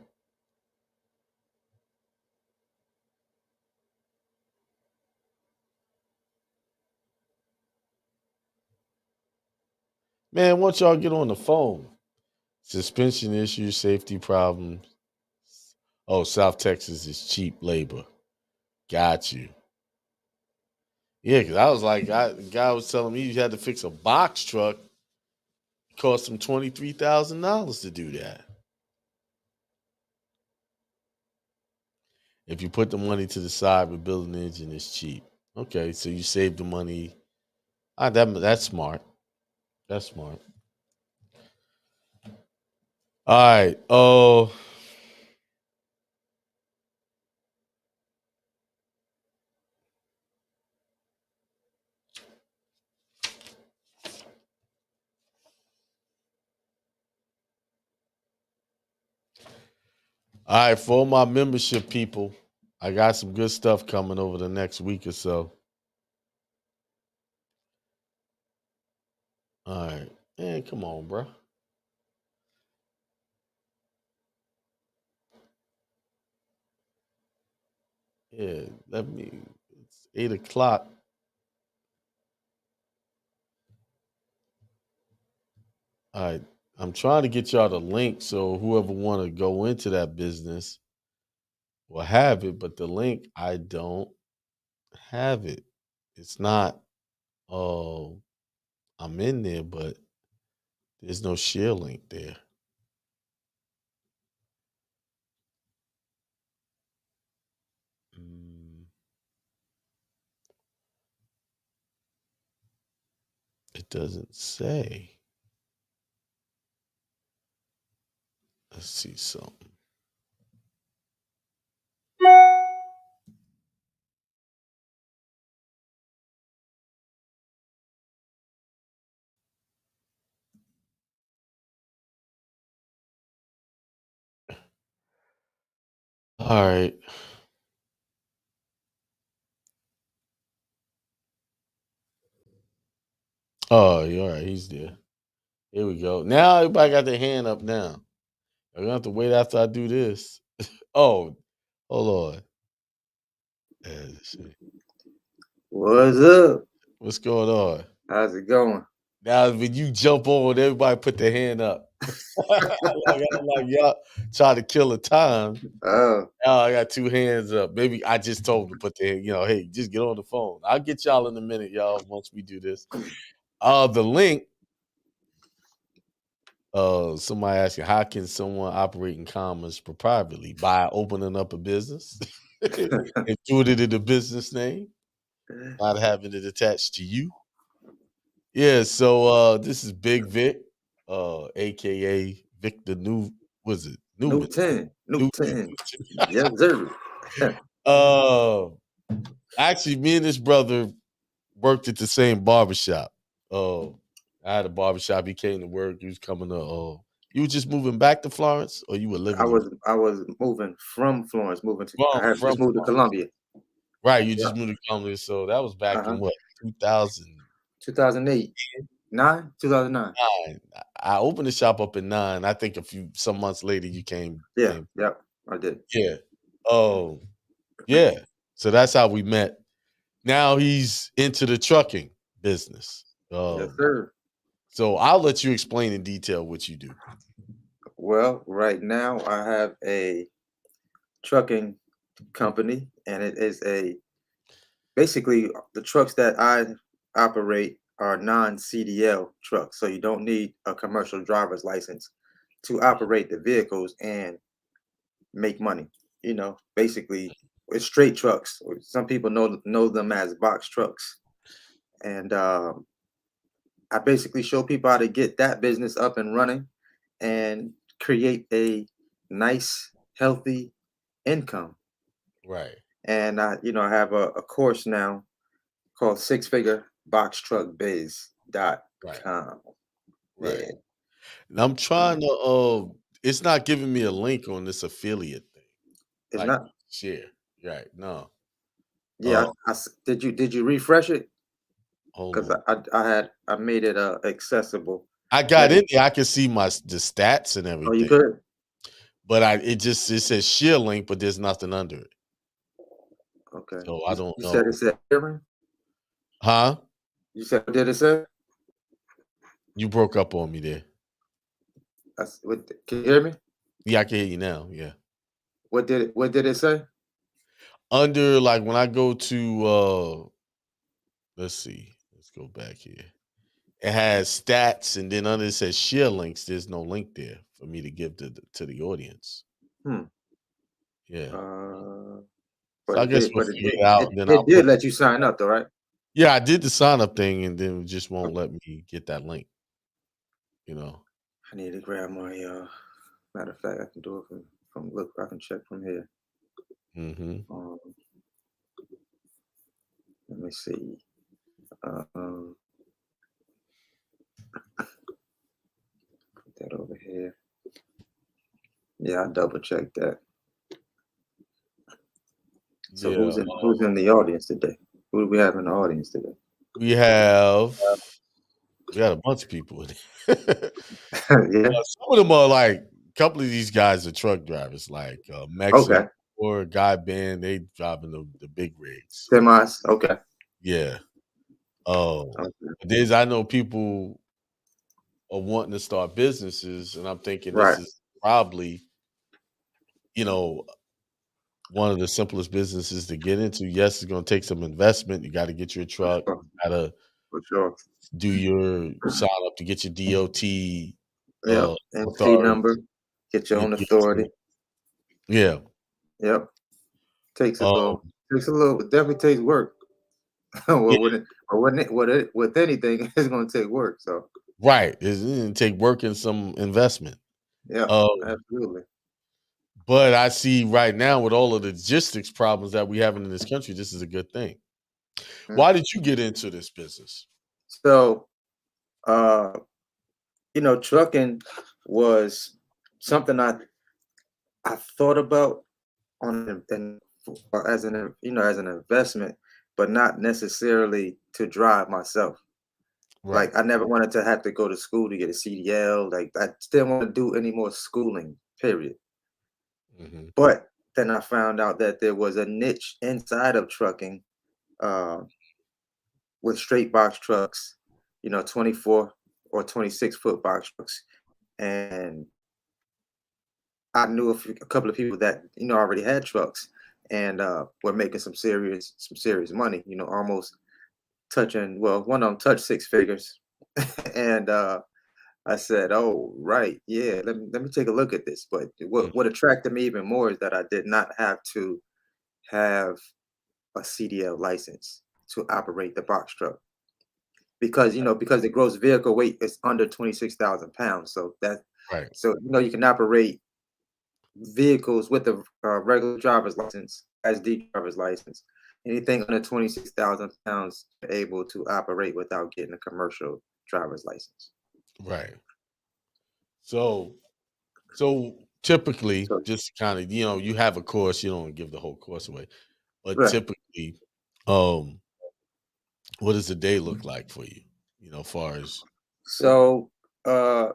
Man, once y'all get on the phone, suspension issues, safety problems. Oh, South Texas is cheap labor. Got you. Yeah, because I was like, the guy was telling me you had to fix a box truck. It cost him $23,000 to do that. If you put the money to the side with building an engine, it's cheap. Okay, so you save the money. That's smart. That's smart. All right. Oh, all right. For all my membership people, I got some good stuff coming over the next week or so. All right. Man, come on, bro. Yeah, it's 8 o'clock. All right. I'm trying to get y'all the link so whoever want to go into that business will have it, but the link, I don't have it. It's not, oh, I'm in there, but there's no share link there. Mm, it doesn't say. Let's see something. All right. Oh, you're all right. He's there. Here we go. Now everybody got their hand up now. I'm gonna have to wait after I do this. Oh, hold on. Let's see. What's up? What's going on? How's it going? Now, when you jump on, everybody put their hand up. I'm like, y'all try to kill the time. Oh, Now I got two hands up. Maybe I just told them to put their, hey, just get on the phone. I'll get y'all in a minute, y'all, once we do this. The link, somebody asking, how can someone operate in commerce proprietely? By opening up a business and doing it in a business name, not having it attached to you. Yeah, so this is Big Vic, aka Victor Newman. New Newton. 10. Yes, sir. Uh actually me and this brother worked at the same barbershop. I had a barbershop, he came to work, he was coming to you were just moving back to Florence or you were I living in was I was moving from Florence, I had from just moved to Columbia. right, you Yeah. just moved to Columbia, so that was back in Uh-huh. what, 2009. 2008. 2009. I opened the shop up in 9. I think some months later you Yeah, came. yep, I did. Yeah. Oh, yeah. So that's how we met. Now he's into the trucking business. Yes, sir. So I'll let you explain in detail what you do. Well, right now I have a trucking company, and it is basically the trucks that I operate are non-CDL trucks, so you don't need a commercial driver's license to operate the vehicles and make money. Basically, it's straight trucks. Or some people know them as box trucks, and I basically show people how to get that business up and running and create a nice, healthy income. Right. And I have a course now called Six Figure Box Truck Right. Biz.com. Right. Yeah. And I'm trying to it's not giving me a link on this affiliate thing. It's Like not. share. Right. No. Yeah. Did you refresh it? Hold Because on. I made it accessible. I got in there. I can see the stats and Oh, you everything. could. But it says share link, but there's nothing under it. Okay. So I You, don't you said know. it said Aaron? Huh? You said what did it say? You broke up on me there. Can you hear me? Yeah, I can hear you now. Yeah. What did it say? under like when I go to let's see, let's go back here. It has stats, and then under it says share links. There's no link there for me to give to the audience. Hmm. Yeah. Uh, So but I it guess did, we'll but it figure did, it out, it, and then it I'll did put. let you sign up though, right? Yeah, I did the sign up thing, and then it just won't let me get that link. You know. I need to grab my matter of fact, I can do it from look, I can check from here. Mm-hmm. Um, let me see. Um, put that over here. Yeah, I double checked that. So Yeah. who's in the audience today? Who do we have in the audience today? We have we got a bunch of people in here. Yeah. Some of them are like a couple of these guys are truck drivers, like Mexico Okay. or Guy Band. They driving the big rigs. Semis. Okay. Yeah. Oh, Okay. there's I know people are wanting to start businesses, and I'm thinking this Right. is probably you know one of the simplest businesses to get into. Yes, it's going to take some investment. You got to get your For truck. sure. You got to For sure. do your sign up to get your DOT Yep. MC authority. number. Get your Your own DOT. authority. Yeah. Yep. Takes a Um, little. Takes a little. It definitely takes work. yeah. Well, with anything, it's going to take work. So Right. It's going to take work and some investment. yeah, Um, absolutely. but I see right now with all of the logistics problems that we having in this country, this is a good thing. Mm. Why did you get into this business? So, uh, trucking was something I thought about on and as as an investment, but not necessarily to drive myself. Right. Like I never wanted to have to go to school to get a CDL. Like I didn't want to do any more schooling. Period. Hmm. But then I found out that there was a niche inside of trucking uh, with straight box trucks, 24 or 26-foot box trucks, and I knew a couple of people that already had trucks and were making some serious money. Almost touching. Well, one of them touched six figures, and I said, "Oh, right, yeah. Let me take a look at this." But what attracted me even more is that I did not have to have a CDL license to operate the box truck because the gross vehicle weight is under 26,000 pounds. Right. So you can operate vehicles with a regular driver's license, SD driver's license, anything under 26,000 pounds, you're able to operate without getting a commercial driver's license. Right. So so typically, So, just kind of, you have a course, you don't give the whole course away, but right. typically, um, what does the day look like for you? Far as So, uh,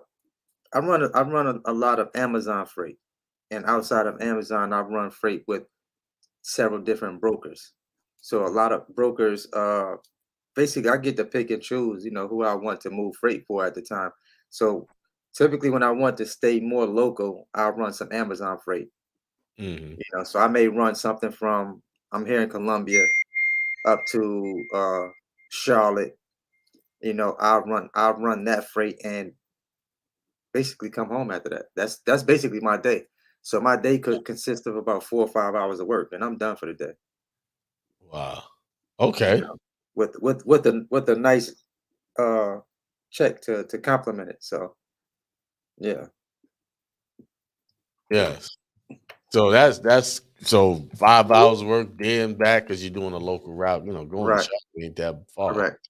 I run a lot of Amazon freight, and outside of Amazon, I run freight with several different brokers. So a lot of brokers, basically, I get to pick and choose, who I want to move freight for at the time. So typically, when I want to stay more local, I'll run some Amazon freight. hmm So I may run something from I'm here in Columbia up to Charlotte. I'll run that freight and basically come home after that. That's basically my day. So my day could consist of about 4 or 5 hours of work, and I'm done for the day. wow. You Okay. know, with a nice uh check to complement it. So yeah, Yes. So that's so 5 hours of work there and back because you're doing a local route. Going to right, shop ain't that far. correct,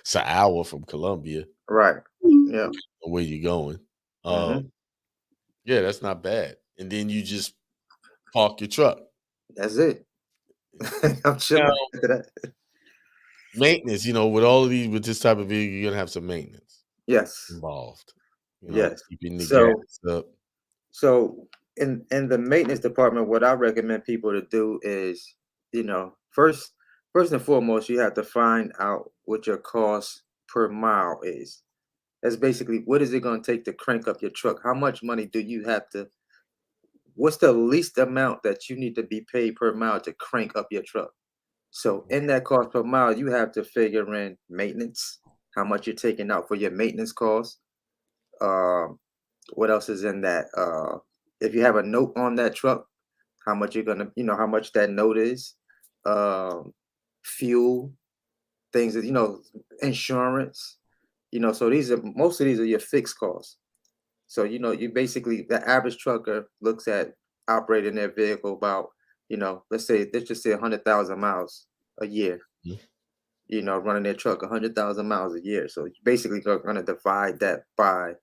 It's an hour from Columbia. right, yeah, Where you going? Uh, hmm yeah, that's not bad. And then you just park your truck. that's it. I'm Now, chilling after that. maintenance. With all of these, with this type of vehicle, you're gonna have some maintenance Yes, involved. yes. Keeping the gas So up. so in the maintenance department, what I recommend people to do is, first and foremost, you have to find out what your cost per mile is. That's basically what is it going to take to crank up your truck? How much money do you have to what's the least amount that you need to be paid per mile to crank up your truck? So in that cost per mile, you have to figure in maintenance, how much you're taking out for your maintenance costs. Um, what else is in that? If you have a note on that truck, how much you're gonna, how much that note is. Um, fuel, things that insurance. So most of these are your fixed costs. So you basically the average trucker looks at operating their vehicle about let's just say 100,000 miles a year. Mhm. Running their truck 100,000 miles a year. So you basically are going to divide that by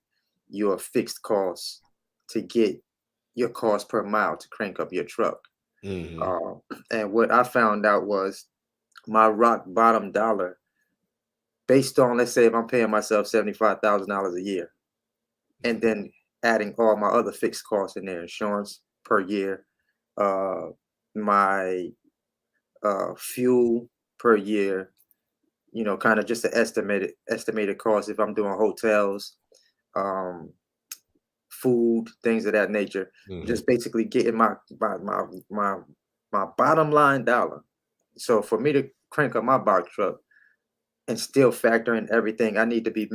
your fixed costs to get your cost per mile to crank up your truck. Mhm. Uh, and what I found out was my rock bottom dollar, based on, let's say, if I'm paying myself $75,000 a year, and then adding all my other fixed costs in there, insurance per year, uh, my fuel per year, kind of just an estimated cost if I'm doing hotels, um, food, things of that nature. Mhm. Just basically getting my bottom line dollar. So for me to crank up my box truck and still factor in everything, I need to be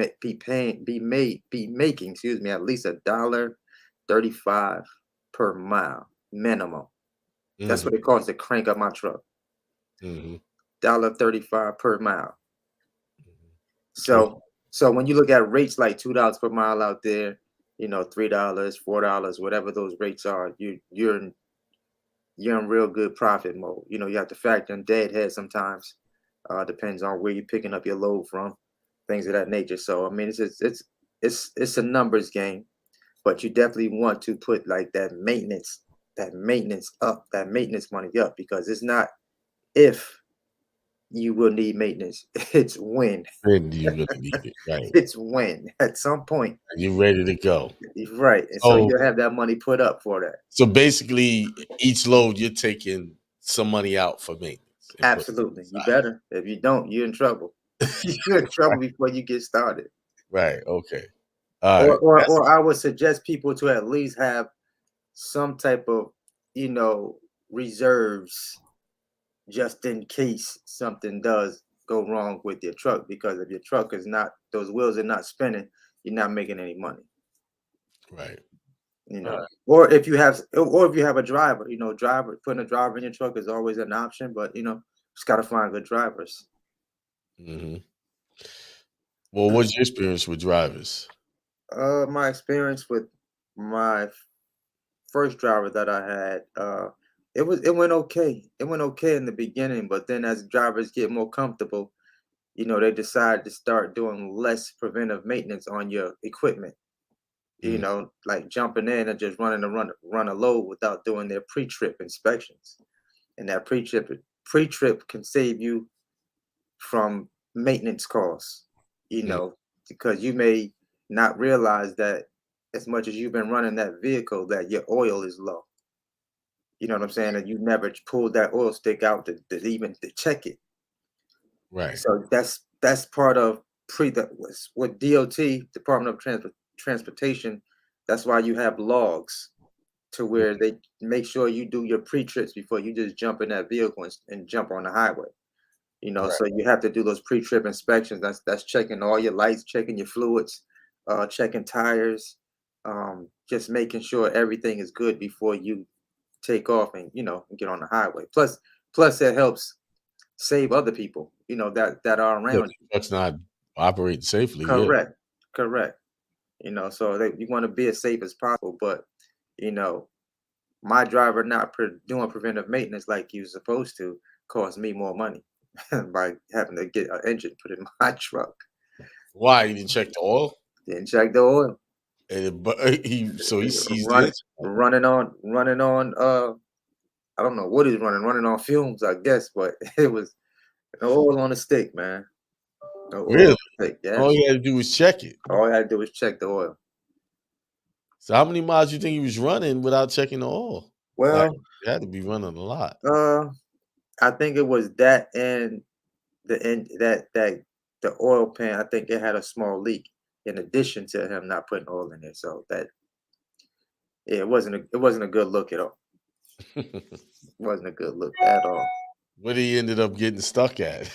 making, excuse me, at least $1.35 per mile minimum. That's Mhm. what it costs to crank up my truck. Mhm. $1.35 per mile. Okay. So when you look at rates like $2 per mile out there, $3, $4, whatever those rates are, you're in real good profit mode. You have to factor in deadhead sometimes. Depends on where you're picking up your load from, things of that nature. So I mean, it's a numbers game, but you definitely want to put like that maintenance money up, because it's not if you will need maintenance, it's when. When do you really need it? Right. It's when at some point. You ready to go. Right. And so So you'll have that money put up for that. so basically each load you're taking some money out for maintenance and putting it Absolutely. You aside. better. If you don't, you're in trouble. You're in trouble before you get started. Right. Okay. All Or, right. or That's or I would suggest people to at least have some type of, you know, reserves just in case something does go wrong with your truck. Because if your truck is not, those wheels are not spinning, you're not making any money. right. You All know, right. or if you have a driver, putting a driver in your truck is always an option, but just got to find good drivers. Hmm. Well, what's your experience with drivers? My experience with my first driver that I had, it went okay. It went okay in the beginning, but then as drivers get more comfortable, they decide to start doing less preventive maintenance on your equipment. Mm, Like jumping in and just running a run a load without doing their pre-trip inspections. And that pre-trip can save you from maintenance costs, you mm, know, because you may not realize that as much as you've been running that vehicle, that your oil is low. You know what I'm saying? And you never pulled that oil stick out to even to check it. right. So that's part of what DOT, Department of Transportation. That's why you have logs to Mm, where they make sure you do your pre-trips before you just jump in that vehicle and jump on the highway. right. So you have to do those pre-trip inspections. That's checking all your lights, checking your fluids, checking tires, just making sure everything is good before you take off and get on the highway. Plus it helps save other people, that are Yeah, around you. the truck's not operating safely. Yeah. Correct, correct. So that you want to be as safe as possible, but you know, my driver not doing preventive maintenance like he was supposed to cost me more money by having to get an engine put in my truck. Why you didn't check the oil? Didn't check the oil. But he sees the Running, engine. running on. I don't know what he's running on fumes, I guess, but it was no oil on the stick, man. No oil on Really? the stick. All Yes. you had to do was check it. All I had to do was check the oil. So how many miles you think he was running without checking the oil? Like Well, it had to be running a lot. uh, I think it was that and that the oil pan. I think it had a small leak in addition to him not putting oil in it. So Yeah, it wasn't a good look at all. It wasn't a good look at all. What he ended up getting stuck at.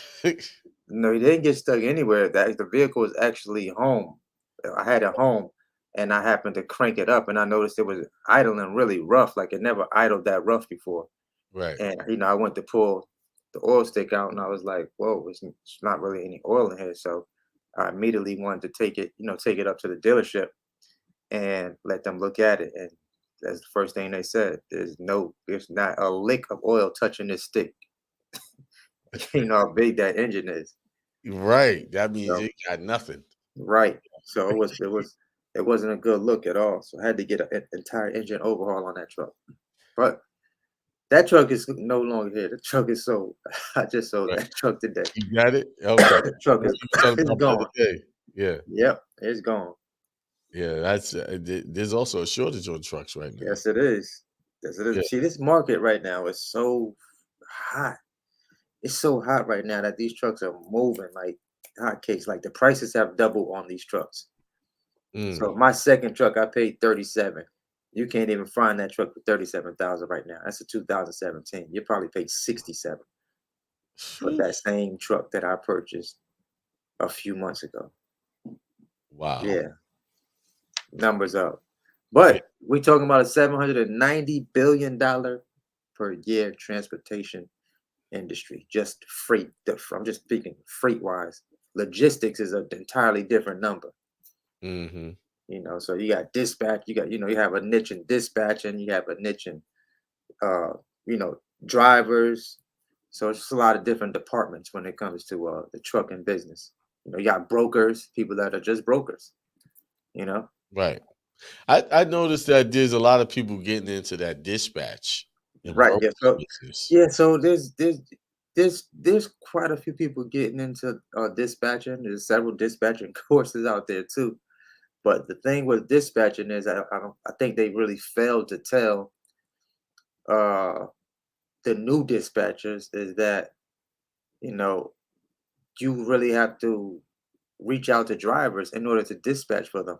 No, he didn't get stuck anywhere. That the vehicle was actually home. I had it home, and I happened to crank it up, and I noticed it was idling really rough, like it never idled that rough before. Right. And I went to pull the oil stick out, and I was like, "Whoa, it's not really any oil in here." So I immediately wanted to take it up to the dealership and let them look at it. And that's the first thing they said. There's not a lick of oil touching this stick. You know how big that engine is. Right. That means So it got nothing. right. So it wasn't a good look at all. So I had to get an entire engine overhaul on that truck. But that truck is no longer here. The truck is sold. I just sold Right. that truck today. You got it? Okay. The truck What is you were talking it's about the other gone. day. Yeah. Yep, it's gone. Yeah. That's there's also a shortage on trucks right now. Yes, it is. Yes, it Yeah. is. See, this market right now is so hot. It's so hot right now that these trucks are moving like hotcakes. Like the prices have doubled on these trucks. Mm. So my second truck, I paid 37. You can't even find that truck for 37,000 right now. That's a 2017. You probably paid 67 for Phew. that same truck that I purchased a few months ago. Wow. Yeah, numbers up. Yeah. But we're talking about a $790 billion per year transportation industry, just freight. I'm just speaking freight wise. Logistics is an entirely different number. Mm-hmm. So you got dispatch, you have a niche in dispatch, and you have a niche in uh, you know, drivers. So it's just a lot of different departments when it comes to the trucking business. You got brokers, people that are just brokers. You know, Right. I noticed that there's a lot of people getting into that dispatch and right? Yeah. brokerage So business. yeah. So there's quite a few people getting into dispatching. There's several dispatching courses out there too. But the thing with dispatching is I think they really failed to tell uh, the new dispatchers is that you know you really have to reach out to drivers in order to dispatch for them.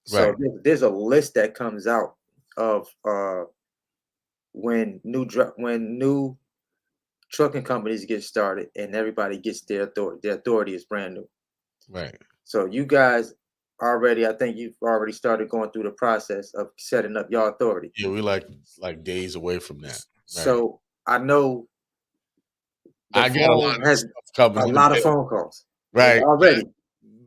So Right. there's a list that comes out of when new trucking companies get started and everybody gets their authority. Their authority is brand new. Right. So you guys I think you've already started going through the process of setting up your authority. Yeah, we like days away from that. Right. So I know the I got a phone lot of has stuff coming a in the lot of mail. phone calls Right. already,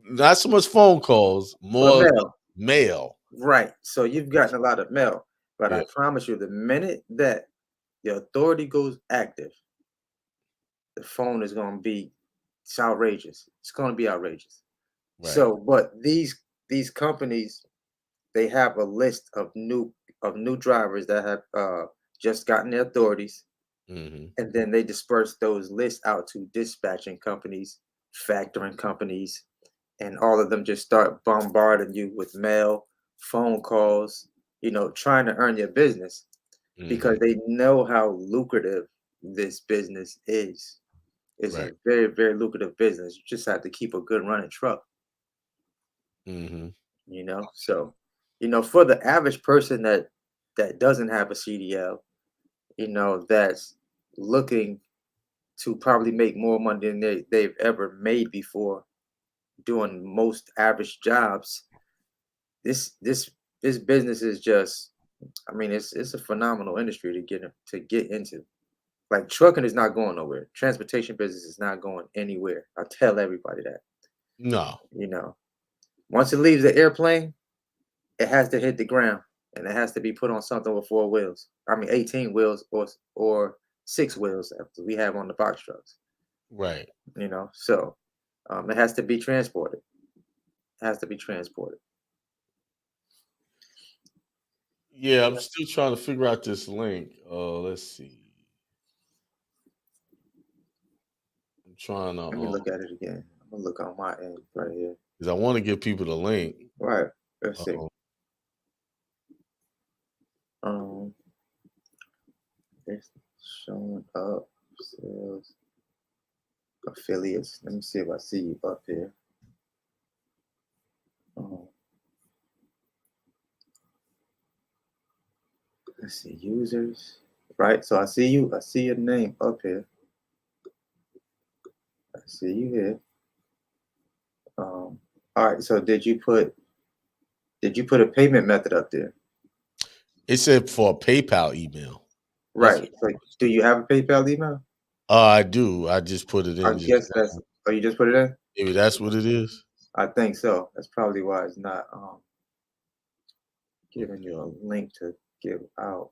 Not so much phone calls, but more mail. mail. Right. So you've gotten a lot of mail. But Yeah. I promise you, the minute that your authority goes active, the phone is going to be it's outrageous. It's going to be outrageous. Right. So, but these companies, they have a list of new drivers that have just gotten their authorities, Hmm. and then they disperse those lists out to dispatching companies, factoring companies, and all of them just start bombarding you with mail, phone calls, trying to earn your business Hmm. because they know how lucrative this business is. It's Right. a very, very lucrative business. You just have to keep a good running truck, Hmm. So, for the average person that doesn't have a CDL, that's looking to probably make more money than they've ever made before doing most average jobs. This business is just, I mean, it's a phenomenal industry to get into. Like trucking is not going nowhere. Transportation business is not going anywhere. I tell everybody that. No. You know, Once it leaves the airplane, it has to hit the ground and it has to be put on something with four wheels. I mean, 18 wheels or six wheels that we have on the box trucks. Right. So it has to be transported. It has to be transported. Yeah, I'm still trying to figure out this link. Let's see. I'm trying to Let me look at it again. I'm gonna look on my end right here. because I want to give people the link. All right. Let's see. Uh, Um, it's showing up sales affiliates. Let me see if I see you up here. Um, let's see, users, right? So I see you. I see your name up here. I see you here. All right. So did you put a payment method up there? It said for a PayPal email. That's Right. So do you have a PayPal email? I do. I just put it I in just guess that's. Oh, you just put it in? maybe that's what it is. I think so. That's probably why it's not giving you a link to give out.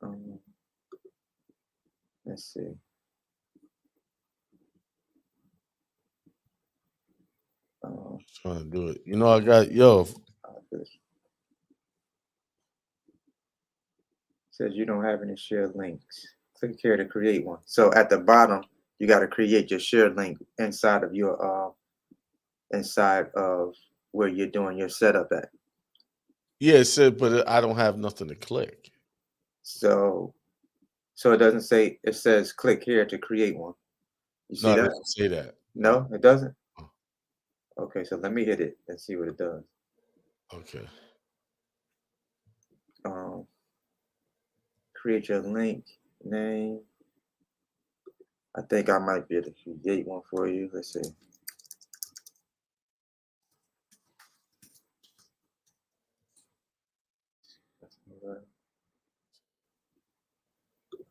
Um, let's see. Trying to do it. You know, I got yo. This says you don't have any shared links. Click here to create one. So at the bottom, you got to create your shared link inside of your inside of where you're doing your setup at. Yeah, it said, but I don't have nothing to click. So it doesn't say. It says click here to create one. You see No, it that? doesn't say that. No, it doesn't. Oh. Okay, so let me hit it and see what it does. Okay. Create your link name. I think I might be able to create one for you. Let's see.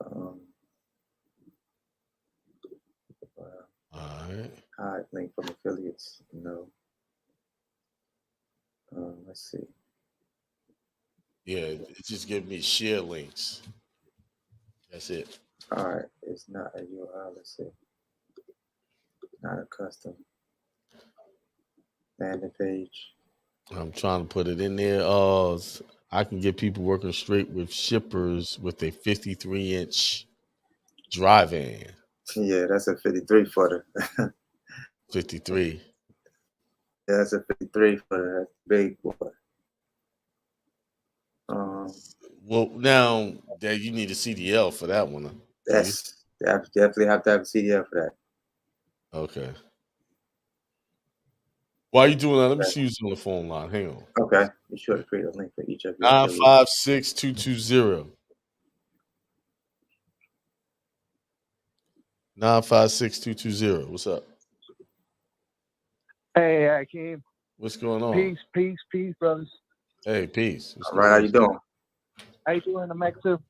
Um, All right. hide link from affiliates. No. Let's see. Yeah, it just gives me share links. That's it. All right, it's not a URL. Let's see. Not a custom landing page. I'm trying to put it in there. I can get people working straight with shippers with a 53-inch drive-in. Yeah, that's a 53 footer. 53. Yeah, that's a 53 footer. That's big boy. Well, now that you need a CDL for that one, do you? That's definitely have to have a CDL for that. Okay. While you doing that, let me see who's on the phone line. Hang on. Okay. Be sure to create a link for each of your affiliates. 956-220. 956-220. What's up? Hey, Hakeem. What's going on? Peace, brothers. Hey, peace. What's All right, how you doing? How you doing, Alexa?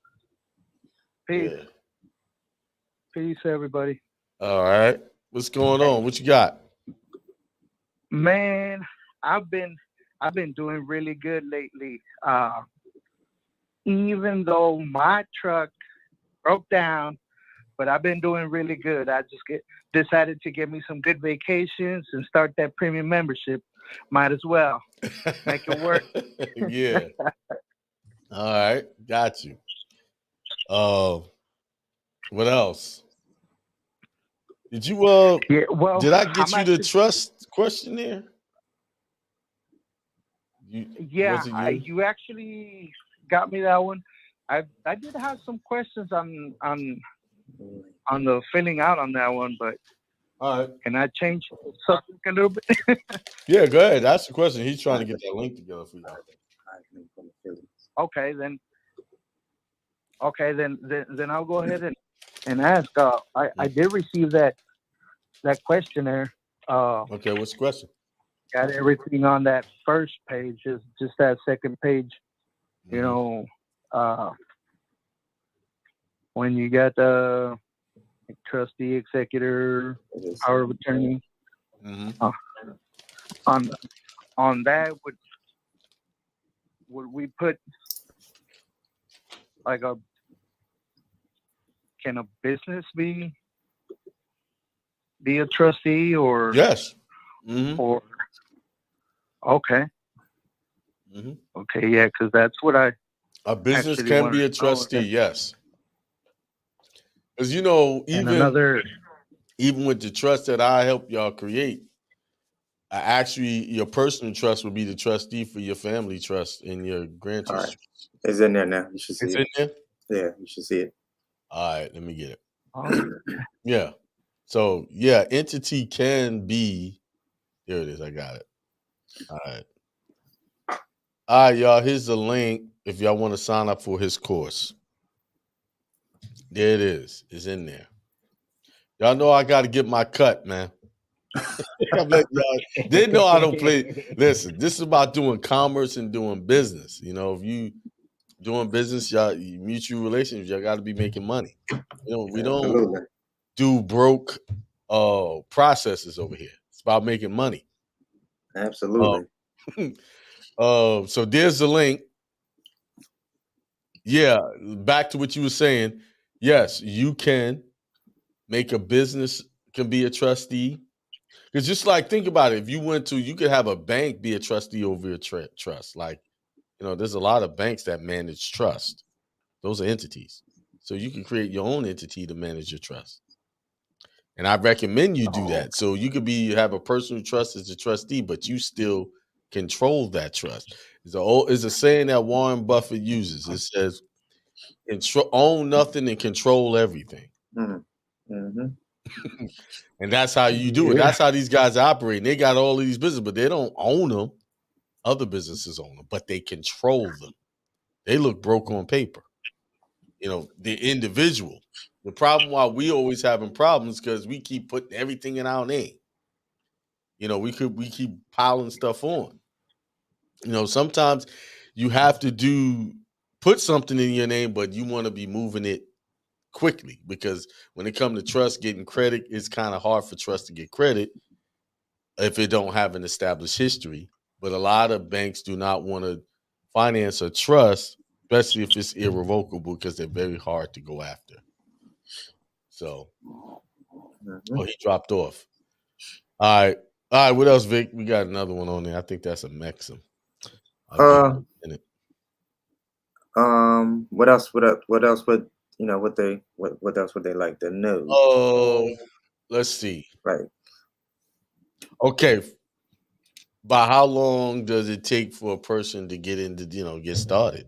Peace. Yeah. Peace, everybody. All right. What's going on? What you got? Man, I've been doing really good lately. Even though my truck broke down, but I've been doing really good. I just decided to get me some good vacations and start that premium membership. Might as well make it work. Yeah. All right. Got you. What else? Did you Yeah, well, did I get you the trust questionnaire? You actually got me that one. I did have some questions on the filling out on that one, but all right. Can I change the subject a little bit? Yeah, go ahead. That's the question. He's trying to get that link together for y'all. Okay, then I'll go ahead and ask. I did receive that questionnaire. Okay, what's the question? Got everything on that first page. Just that second page. You know, when you got the trustee, executor, power of attorney. On that, would we put like can a business be a trustee or yes? Or okay, okay, yeah, because that's what a business can be a trustee. Yes, because you know even with the trust that I help y'all create, actually your personal trust would be the trustee for your family trust and your grantor's trust. It's in there now. You should see it. It's in there? Yeah, you should see it. All right, let me get it. Yeah. So yeah, entity can be. There it is. I got it. All right. All right, y'all. Here's the link. if y'all want to sign up for his course. There it is. It's in there. Y'all know I got to get my cut, man. I'm letting y'all. They know I don't play. Listen, this is about doing commerce and doing business. You know, if you doing business, y'all mutual relationships, y'all got to be making money. We don't Absolutely. do broke processes over here. It's about making money. Absolutely. So there's the link. Yeah, back to what you were saying. Yes, you can make a business can be a trustee. Because just like think about it, if you went to, you could have a bank be a trustee over your trust. Like, there's a lot of banks that manage trust. Those are entities. So you can create your own entity to manage your trust. And I recommend you do that. So you could have a personal trust as a trustee, but you still control that trust. It's a saying that Warren Buffett uses. It says, own nothing and control everything. Mm-hmm. And that's how you do it. That's how these guys operate. And they got all of these businesses, but they don't own them. Other businesses own them, but they control them. They look broke on paper. The individual. The problem why we always having problems because we keep putting everything in our name. We keep piling stuff on. Sometimes you have to put something in your name, but you want to be moving it quickly because when it comes to trust getting credit, it's kind of hard for trust to get credit if it don't have an established history. But a lot of banks do not want to finance a trust, especially if it's irrevocable, because they're very hard to go after. So, he dropped off. All right. What else, Vic? We got another one on there. I think that's a Maxim. I'll give you a minute. What else? What else would what else would they like to know? Oh, let's see. Right. Okay. By how long does it take for a person to get into, get started?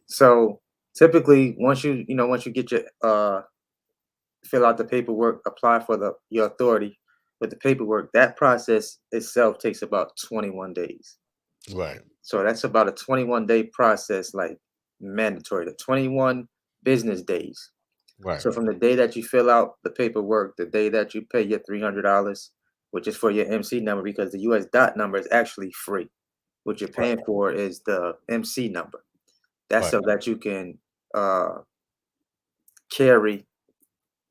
So typically, once you get your fill out the paperwork, apply for your authority with the paperwork, that process itself takes about 21 days. Right. So that's about a 21-day process, like mandatory, the 21 business days. Right. So from the day that you fill out the paperwork, the day that you pay your $300, which is for your MC number, because the US dot number is actually free. What you're paying for is the MC number. That's so that you can carry,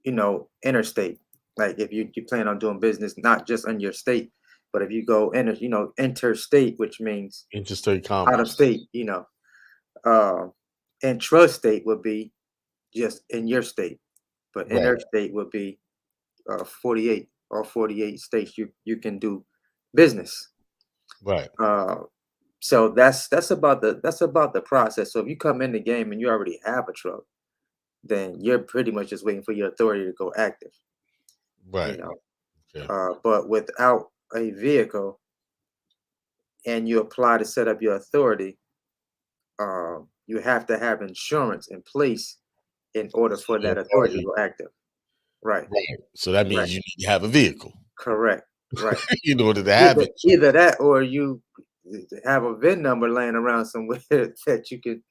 interstate. Like if you plan on doing business, not just in your state, but if you go interstate, which means interstate commerce, out of state, intrastate would be just in your state, but interstate would be 48 states you can do business. Right. So that's about the process. So if you come in the game and you already have a truck, then you're pretty much just waiting for your authority to go active. Right. But without a vehicle and you apply to set up your authority, you have to have insurance in place in order for that authority to go active. Right. So that means you need to have a vehicle. Correct. Right. In order to have it. Either that or you have a VIN number laying around somewhere that you could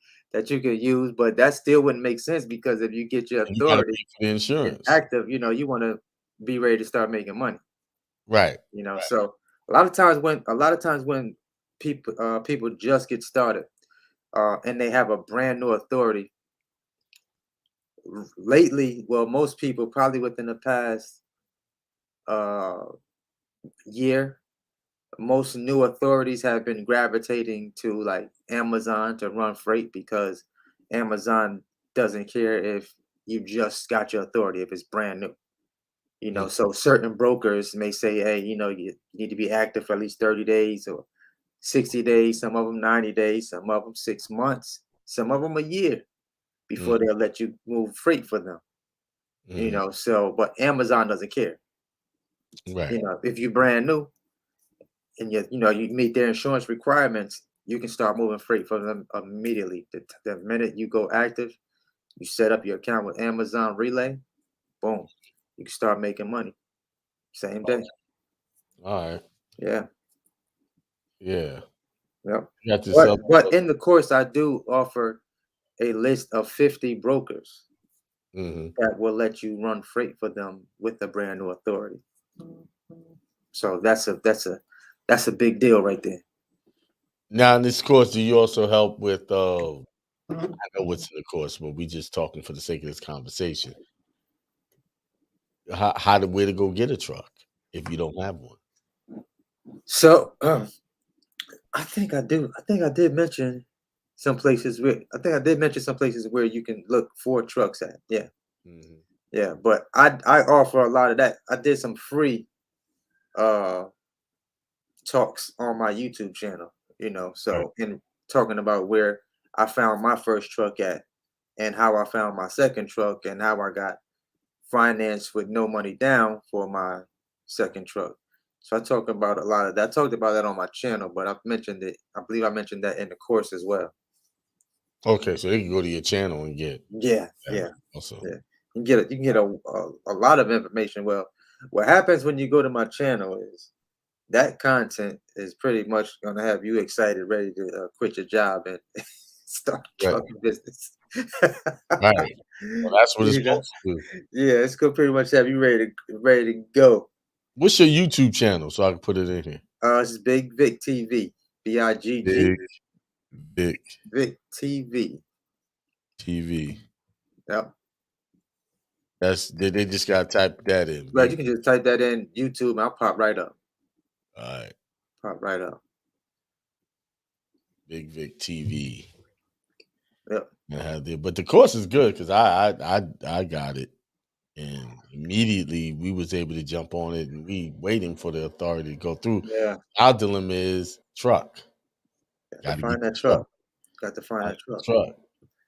use, but that still wouldn't make sense because if you get your authority the insurance active, you want to be ready to start making money. Right. So a lot of times when people just get started and they have a brand new authority, lately, well, most people probably within the past year, most new authorities have been gravitating to like Amazon to run freight because Amazon doesn't care if you just got your authority, if it's brand new. So certain brokers may say, hey, you need to be active for at least 30 days or 60 days, some of them 90 days, some of them 6 months, some of them a year before they'll let you move freight for them. But Amazon doesn't care. Right. If you're brand new and you meet their insurance requirements, you can start moving freight for them immediately. The minute you go active, you set up your account with Amazon Relay, boom, you can start making money. Same day. All right. Yeah. Yeah. Yep. You got yourself. But in the course, I do offer a list of 50 brokers Hmm. that will let you run freight for them with the brand new authority. So that's a big deal right there. Now, in this course, do you also help with? I know what's in the course, but we just talking for the sake of this conversation. How to where to go get a truck if you don't have one? So I think I do. I think I did mention some places where you can look for trucks at. Yeah, Hmm. yeah. But I offer a lot of that. I did some free uh talks on my YouTube channel, Right. so in talking about where I found my first truck at and how I found my second truck and how I got financed with no money down for my second truck. So I talk about a lot of that. I talked about that on my channel, but I've mentioned it. I believe I mentioned that in the course as well. Okay, so they can go to your channel and get Yeah, that yeah, also. yeah. You can get a lot of information. Well, what happens when you go to my channel is that content is pretty much going to have you excited, ready to quit your job and start a Right. trucking business. Right. Well, that's what it's You know? supposed to do. Yeah, it's gonna pretty much have you ready to go. What's your YouTube channel so I can put it in here? It's Big Vic TV, BIGG Big Vic Vic TV. TV. Yep. They just gotta type that in. Right, Big. you can just type that in YouTube and I'll pop right up. All right. Pop right up. Big Vic TV. Yep. But the course is good because I got it, and immediately we was able to jump on it, and we waiting for the authority to go through. Yeah. Our dilemma is truck. Got to Got to get find the that truck. truck. Got to find that truck. Truck.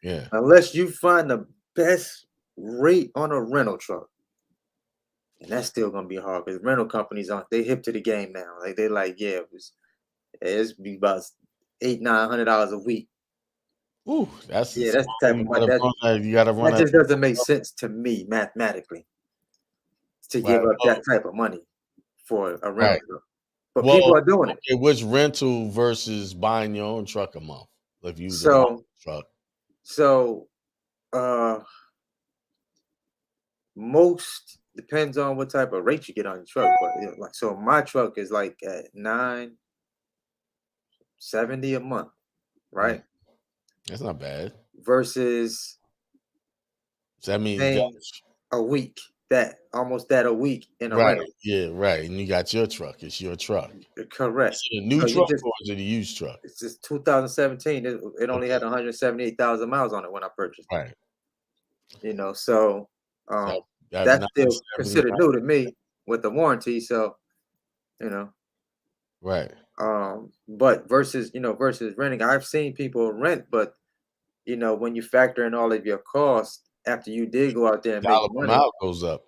Yeah. Unless you find the best rate on a rental truck. And that's still gonna be hard because rental companies aren't they hip to the game now. Like they're like, yeah, it's be about $800-900 a week. Ooh, that's Yeah, the that's the type of money you gotta run that that. just doesn't make sense to me mathematically to Right. give up Well, that type of money for a rental right. truck. But people Well, are doing it. okay, which rental versus buying your own truck a month? If you was to buy So a truck. so uh most depends on what type of rate you get on your truck. But like so my truck is like at 970 a month, Mm, right? that's not bad. Versus So that means you got paying a week that almost that a week in a right, rental. yeah, right. And you got your truck. It's your truck. Correct. Is it a new So you truck just or is it a used truck? it's just 2017. It only Okay, had 178,000 miles on it when I purchased it. right. So So that that's still 970, considered new to me with the warranty. So you know, right. but versus renting, I've seen people rent, but when you factor in all of your costs after you did go out there and make Dollar per money, mile goes up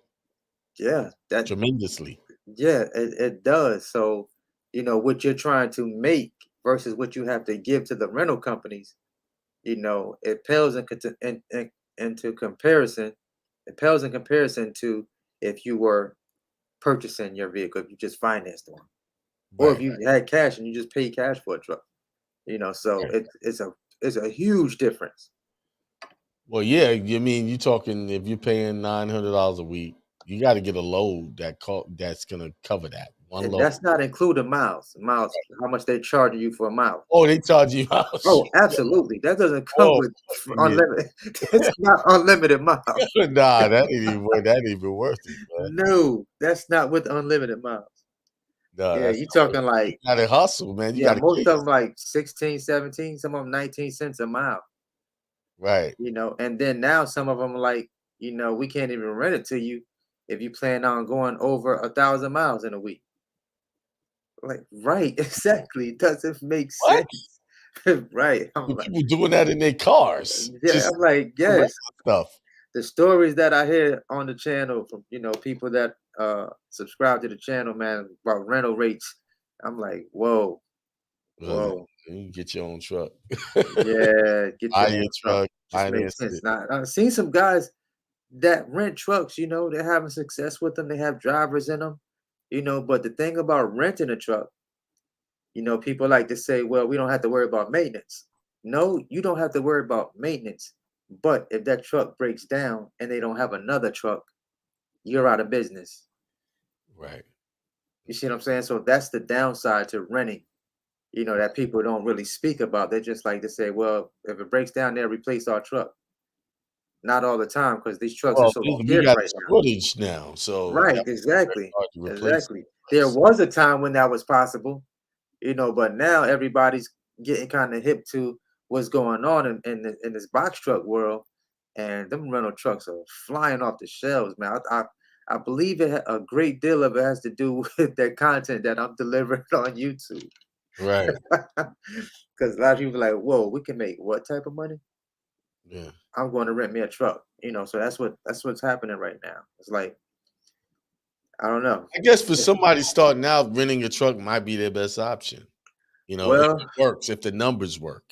yeah, tremendously. it does. So what you're trying to make versus what you have to give to the rental companies, it pales into comparison. It pales in comparison to if you were purchasing your vehicle, if you just financed one, or if Right, you had cash and you just pay cash for a truck. So right. it's a huge difference, Well, yeah, you mean you talking if you're paying $900 a week, you got to get a load that's gonna cover that one and load. that's not including miles. Miles, how much they charge you for a mile? Oh, they charge you out. Oh, absolutely. That doesn't come Oh, with yeah. unlimited. It's not unlimited miles. Nah, that ain't even worth it, man. No, that's not with unlimited miles. No, Yeah, that's you not worth talking it. You like gotta hustle, man. You yeah, gotta most get of them like 16, 17, some of them 19 cents a mile. right. And then now some of them are like, we can't even rent it to you if you plan on going over 1,000 miles in a week. Like, right, exactly. It doesn't make What? sense. Right. I'm The like, people doing that in their cars, yeah, just I'm like, the regular yes. stuff. The stories that I hear on the channel from, people that subscribe to the channel, man, about rental rates. I'm like, whoa, Brother, whoa. you can get your own truck. Yeah, get Buy your your own truck. truck, Just finance makes sense. it. Now I've seen some guys that rent trucks, they're having success with them. They have drivers in them, but the thing about renting a truck, People like to say, well, we don't have to worry about maintenance. No, you don't have to worry about maintenance. But if that truck breaks down and they don't have another truck, you're out of business. Right. You see what I'm saying? So that's the downside to renting, that people don't really speak about. They just like to say, well, if it breaks down, they'll replace our truck. Not all the time, because these trucks are Well, so we scarce got right a now. shortage now, so Right, that was very exactly. hard to replace. Exactly. There was a time when that was possible, but now everybody's getting kind of hip to what's going on in this box truck world, and them rental trucks are flying off the shelves, man. I believe a great deal of it has to do with that content that I'm delivering on YouTube. Right. Because a lot of people are like, whoa, we can make what type of money? Yeah. I'm going to rent me a truck, so that's what's happening right now. It's like, I don't know. I guess for somebody starting out, renting a truck might be their best option. If Well, it works, if the numbers work.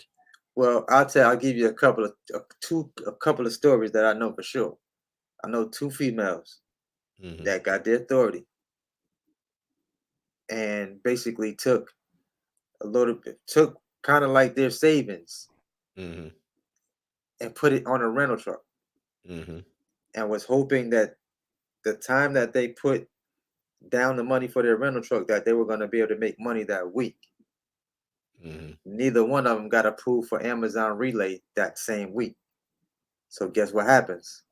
I'll give you a couple of stories that I know for sure. I know two females Hmm. that got the authority and basically took kind of like their savings Hmm. and put it on a rental truck, Hmm. and was hoping that the time that they put down the money for their rental truck, that they were going to be able to make money that week. Hmm. Neither one of them got approved for Amazon Relay that same week. So guess what happens?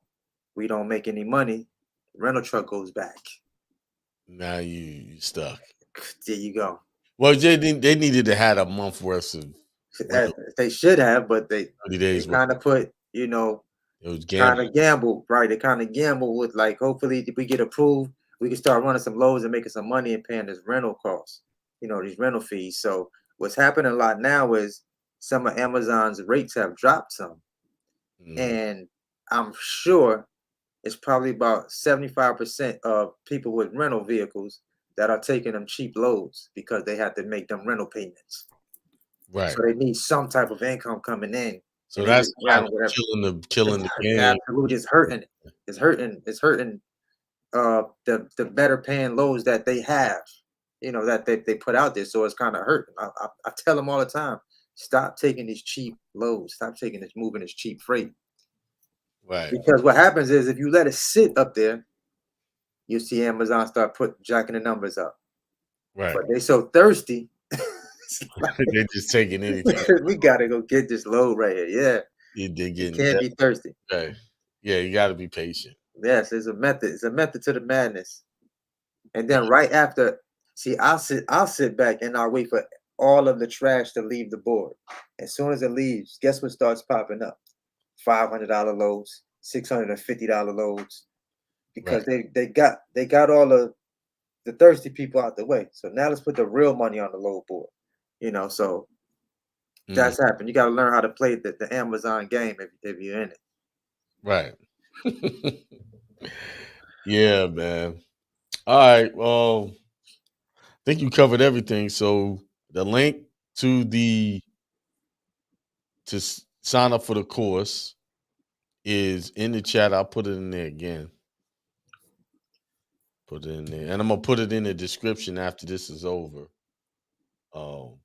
We don't make any money. Rental truck goes back. Now you stuck. There you go. Well, they needed to have a month worth of rental, They should have, but they 30 days worth. kind of put, It was kind gambling. of gamble, right? They kind of gamble with, like, hopefully if we get approved, we can start running some loads and making some money and paying this rental costs, these rental fees. So what's happening a lot now is some of Amazon's rates have dropped some, Hmm. and I'm sure it's probably about 75% of people with rental vehicles that are taking them cheap loads because they have to make them rental payments. Right. So they need some type of income coming in, So and they that's just kind grabbing of whatever. killing the game. Absolutely, it's hurting. It's hurting. The better paying loads that they have, that they put out there. So it's kind of hurting. I tell them all the time, stop taking these cheap loads. Stop moving this cheap freight. Right. Because what happens is if you let it sit up there, you see Amazon start jacking the numbers up. Right. But they so thirsty. They're just taking anything. We gotta go get this load right here. Yeah, They're you getting can't be thirsty. right. Yeah, you got to be patient. Yes, there's a method. It's a method to the madness. And Right. then right after, see, I'll sit back and I'll wait for all of the trash to leave the board. As soon as it leaves, guess what starts popping up? $500 loads, $650 loads, Right. because they got all of the thirsty people out the way. So now let's put the real money on the load board. So Mhm. that's happened. You got to learn how to play the Amazon game if you're in it. Right. Yeah, man. All right. Well, I think you covered everything. So the link to sign up for the course is in the chat. I'll put it in there again. Put it in there, and I'm gonna put it in the description after this is over. Um,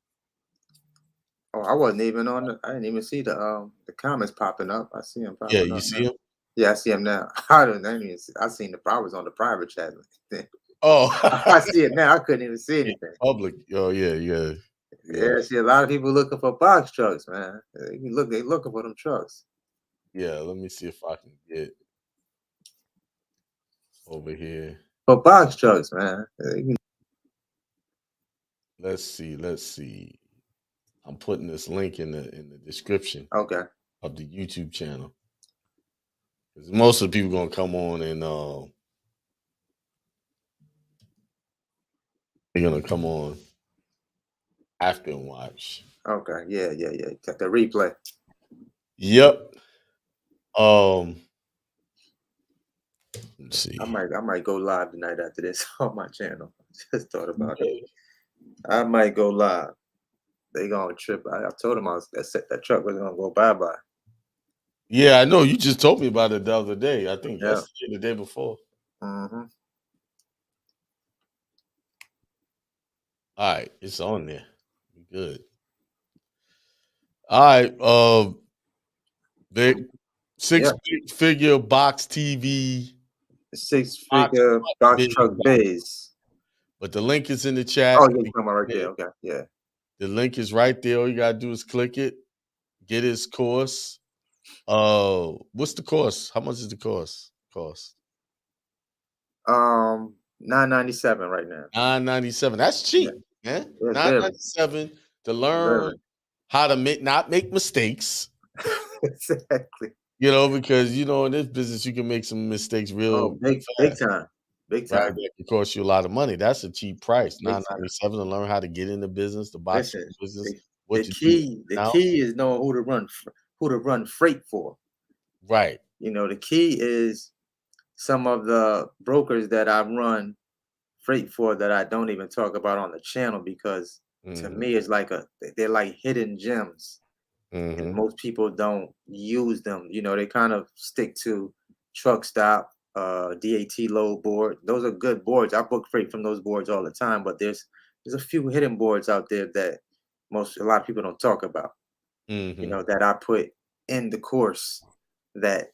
Oh, I wasn't even on I didn't even see the comments popping up. I see them yeah, popping you up see now. him? Yeah, I see them now. I didn't even I seen I was on the private chat. Oh, I see it now. I couldn't even see yeah, anything. public. Oh, yeah, yeah, yeah, Yeah, see a lot of people looking for box trucks, man. They looking for them trucks. yeah. Let me see if I can get over here. For box trucks, man. Let's see. Let's see. I'm putting this link in the description Okay. of the YouTube channel because most of the people gonna come on and they're gonna come on after and watch. Okay. Yeah, yeah, yeah. Got the replay. Yep. Um. Let's see. I might go live tonight after this on my channel. Just thought about it. Okay. I might go live. They gonna trip. I told them that truck was gonna go bye bye. Yeah, I know. You just told me about it the other day. I think Yeah. yesterday, the day before. Mm-hmm. All right, it's on there. Good. All right. Vic, Yeah, figure box TV, box six-figure truck box biz. truck biz. But the link is in the Oh, chat. yeah, you're talking about right there. Okay, yeah. The link is right there. All you gotta do is click it, get his course. What's the course? How much is the course? Cost $9.97 right now. $9.97. That's Yeah, cheap, man. yeah, very, $9.97 to learn very. how to not make mistakes. Exactly. Because in this business you can make some mistakes Oh, real big fast, time, big right? time, That can cost you a lot of money. That's a cheap price. big time. $9.97 to learn how to get in the business, the box Listen, business, the, what to do the now. key is knowing who to run freight for. Right. The key is some of the brokers that I run freight for that I don't even talk about on the channel because to Mm-hmm. me it's like they're like hidden gems and Mm-hmm. most people don't use them. They kind of stick to truck stop, DAT load board. Those are good boards. I book freight from those boards all the time, but there's a few hidden boards out there that a lot of people don't talk about. Mm-hmm. That I put in the course that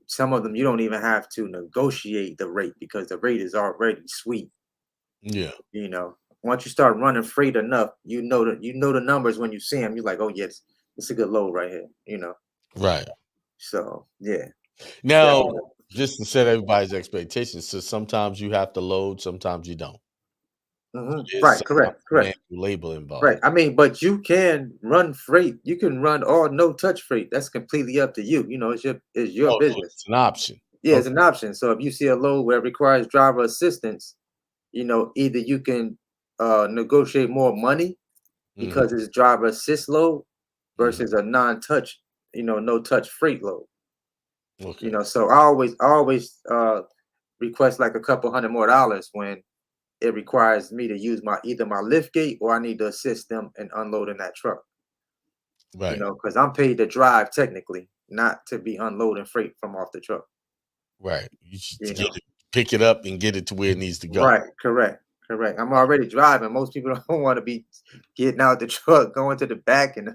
some of them you don't even have to negotiate the rate because the rate is already sweet. Yeah. Once you start running freight enough, the numbers when you see them. You're like, oh yes, it's a good load right here. Right. So yeah, Now, definitely. just to set everybody's expectations, so sometimes you have to load, sometimes you don't. There's Right, sometimes correct, a correct, manual label right. involved. I mean, but you can run freight. You can run all no touch freight. That's completely up to you. It's your Oh, so business. it's an option. Yeah, it's Okay. an option. So if you see a load where it requires driver assistance, either you can negotiate more money Mm-hmm. because it's driver assist load Mm-hmm. versus a non-touch, no touch freight load. Okay. So I always request like a couple hundred more dollars when it requires me to use either my lift gate or I need to assist them in unloading that truck. Right. Because I'm paid to drive technically, not to be unloading freight from off the truck. Right. You should You know, pick it up and get it to where it needs to go. right? Correct, correct. I'm already driving. Most people don't want to be getting out the truck, going to the back and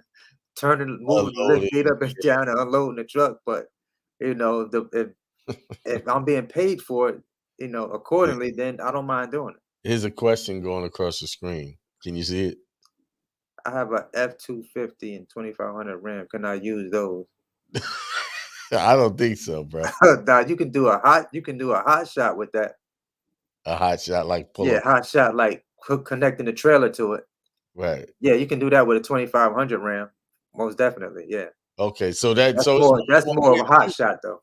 moving the lift Unloaded. gate up and down and unloading the truck. But if I'm being paid for it, Yeah. accordingly, then I don't mind doing it. Here's a question going across the screen. Can you see it? I have a F-250 and 2500 Ram. Can I use those? I don't think so, bro. Now you can do a hot shot with that. A hot shot like pull Yeah, up. hot shot like connecting the trailer to it. Right. Yeah, you can do that with a 2500 Ram. Most definitely. Yeah. Okay. So That's it's more that's one more way of a to hot do shot though.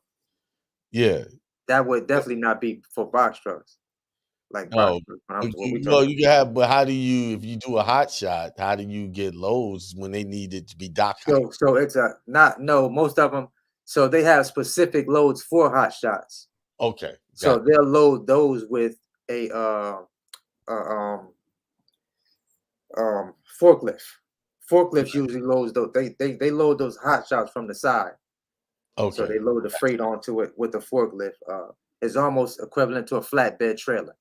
it. Yeah. That would definitely not be for box trucks. Like box No. trucks, But what we talking about. you can have, but how do you, if you do a hot shot, how do you get loads when they need it to be dock height? So it's a not no, most of them, so they have specific loads for hot shots. Okay. So Got they'll load those with a uh um forklift. it. Forklifts usually loads those. They load those hot shots from the side. So Okay. they load the freight onto it with the forklift. It's almost equivalent to a flatbed trailer.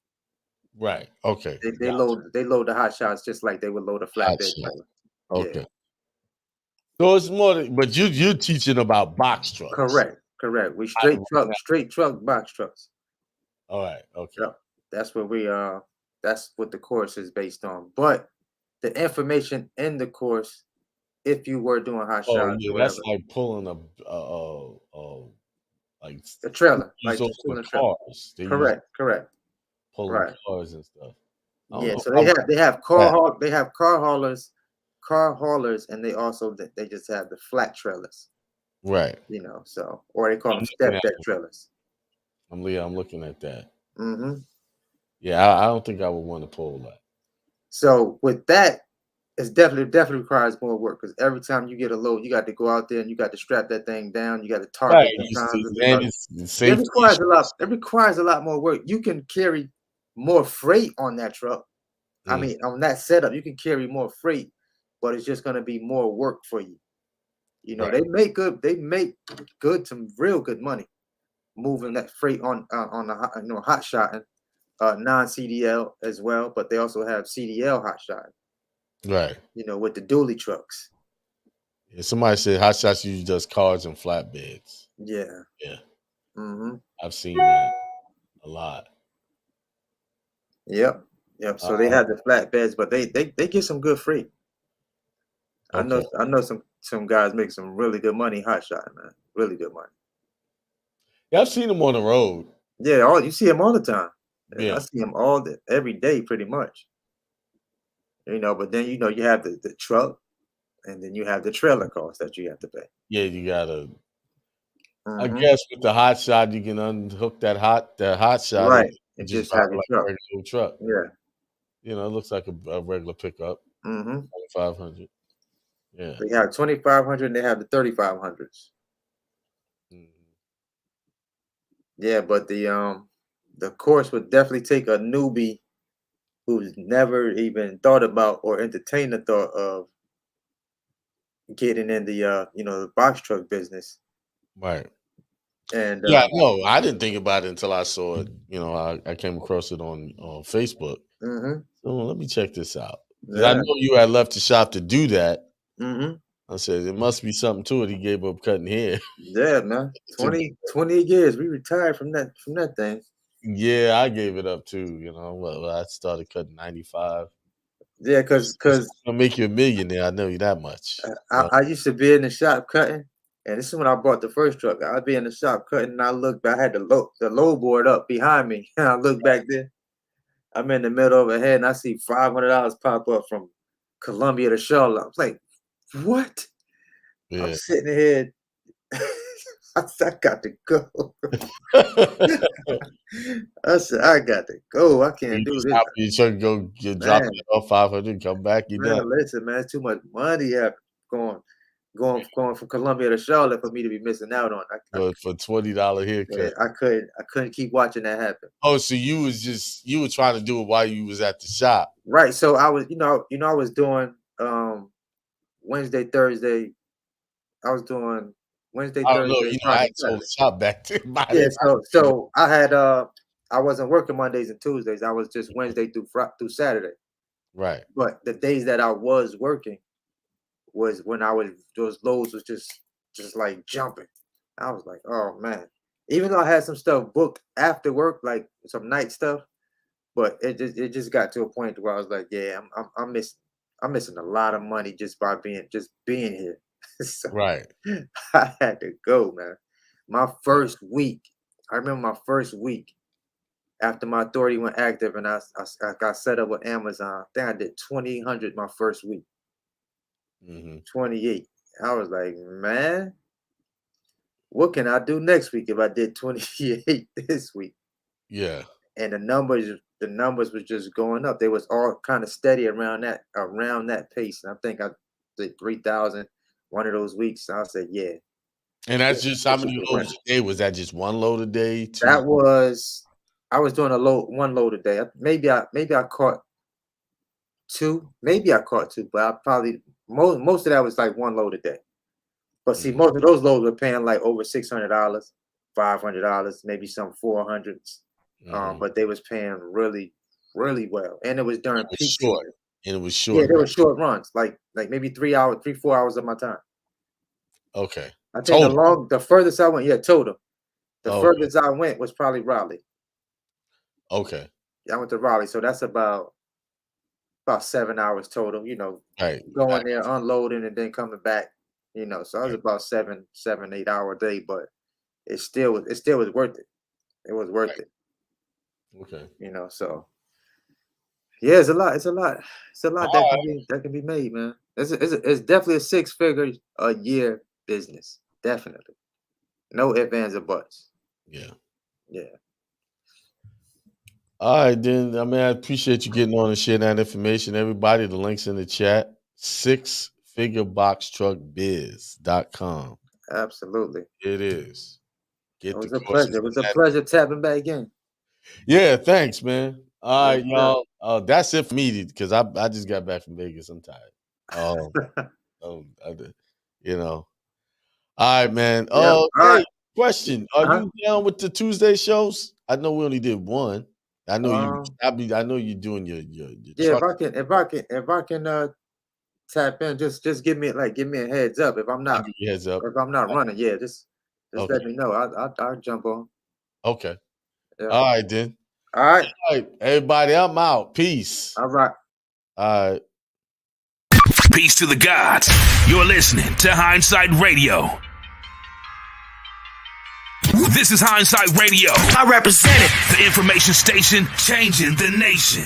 Right. Okay. They Got load the hot shots just like they would load a hot flatbed shot. trailer. Yeah, Okay. So it's more, but you're teaching about box trucks. correct, correct. We How to run that. straight truck box trucks. All right. Okay. Yep, that's what that's what the course is based on. But the information in the course, if you were doing hot Oh shots yeah, or that's whatever, like pulling like a people trailer, use like those just for pulling a trailer. cars. They use Correct, correct. pulling Right. cars and stuff. I don't Yeah, know if so I would they have that. they have car haulers, and they also they just have the flat trailers, Right. So or they call them I'm looking step at deck it. trailers. I'm looking at that. hmm Yeah, I don't think I would want to pull that. So with that, it's definitely requires more work because every time you get a load, you got to go out there and you got to strap that thing down. You got to Right. target sometimes. And it's It safety requires a lot. issues. It requires a lot more work. You can carry more freight on that truck. I Mm, mean, on that setup, you can carry more freight, but it's just going to be more work for you. right. They make good, some real good money moving that freight on the hot shot and non CDL as well, but they also have CDL hot shot. Right. with the dually trucks. Yeah, somebody said hot shots use just cars and flatbeds. Yeah. Yeah, Mm-hmm. I've seen that a lot. Yep. Yep. So they Uh, have the flatbeds, but they get some good freight. I know okay. I know some guys make some really good money hot shot, man. Really good money. Yeah, I've seen them on the road. Yeah, you see them all the time. I Yeah. see them every day, pretty much. But then you have the truck, and then you have the trailer cost that you have to pay. Yeah, you gotta. I Hmm. guess with the hot shot, you can unhook that hot shot and Right. you And just just drive have it your like a truck. regular truck. Yeah. It looks like a regular pickup. Hmm. 500. Yeah. They have 2,500 and they have the 3,500s. Mhm. Yeah, but the course would definitely take a newbie who's never even thought about or entertained the thought of getting in the box truck business. Right. And Yeah, no, I didn't think about it until I saw it. I came across it on Facebook. hmm So let me check this out because I yeah, know you had left the shop to do that. hmm I said there must be something to it. He gave up cutting hair yeah, man. to do 20 years. We retired from that thing. Yeah, I gave it up too. Well, I started cutting 95. Yeah, It's because gonna make you a millionaire. I know you that much. I used to be in the shop cutting, and this is when I bought the first truck. I'd be in the shop cutting, and I look back. I had the low board up behind me, and I look back there. I'm in the middle of a head, and I see $500 pop up from Columbia to Charlotte. I was like, "What?" I'm Yeah. sitting here. I said, "I got to go." I said, "I got to go. I You can't do just this, hop in your truck and go get drop man." it off 500, come back, you done. Man, listen, man, it's too much money going going from Columbia to Charlotte for me to be missing out on. For $20 Yeah, haircut. I couldn't keep watching that happen. Oh, so you were trying to do it while you was at the shop. Right. So I was, I was doing Wednesday, Thursday. I was doing Wednesday, I don't know. Thursday, I Friday, had sold Saturday. the shop back then by Yeah. that So time. so I had I wasn't working Mondays and Tuesdays. I was just Wednesday through Saturday. Right. But the days that I was working was when those loads was just like jumping. I was like, oh man. Even though I had some stuff booked after work, like some night stuff, but it just got to a point where I was like, yeah, I'm missing a lot of money just being here. So Right. I had to go, man. My first week, I remember my first week after my authority went active and I got set up with Amazon. I think I did 2,800 my first week, Hmm. 28. I was like, man, what can I do next week if I did 28 this week? Yeah. And the numbers was just going up. They was all kind of steady around that pace. And I think I did 3,000 one of those weeks. I said, yeah, And that's just how this is many the loads winner. a day? Was that just one load a day? Two? I was doing one load a day. Maybe I caught two. Maybe I caught two, but I probably most of that was like one load a day. But see, Mhm. most of those loads were paying like over $600, $500, maybe some 400s. Mhm. But they was paying really, really well, and it was during It was peak short, season. and it was Yeah, short. they were short runs, like maybe 3 hours, 4 hours of my time. Okay. I think Total. the furthest I went, yeah, total. The Okay. furthest I went was probably Raleigh. Okay. I went to Raleigh, so that's about 7 hours total. Right. Going Back. there, unloading, and then coming back. So I was Right. about 7, 8 hour day, but it still was worth it. It was worth Right. it. Okay. So yeah, it's a lot All that can be made, man. It's definitely a six-figure a year business, definitely. No ifs, ands, or buts. Yeah. Yeah, All right, then. I mean, I appreciate you getting on and sharing that information. Everybody, the links in the chat. Sixfigureboxtruckbiz.com. absolutely. It is. It Get the was a courses pleasure. It on was a that. pleasure tapping back in. Yeah, thanks, man. All Yes, right, sir. y'all. That's it for me because I just got back from Vegas. I'm tired. Um, I did- you know. All right, man. Yep. Oh, All right. hey, question: Are Uh-huh. you down with the Tuesday shows? I know we only did one. I know you. Um. I know you're doing your Yeah. If truck. I can. If I can. If I can. tap in, just give me a heads up if I'm not Heads up. if I'm not running. Yeah, just Okay. let me know. I'll jump on. Okay. Yeah. All right, then. All right. All right, everybody, I'm out. Peace. All right. All right. Peace to the gods. You're listening to Hindsight Radio. This is Hindsight Radio. I represent it. The information station changing the nation.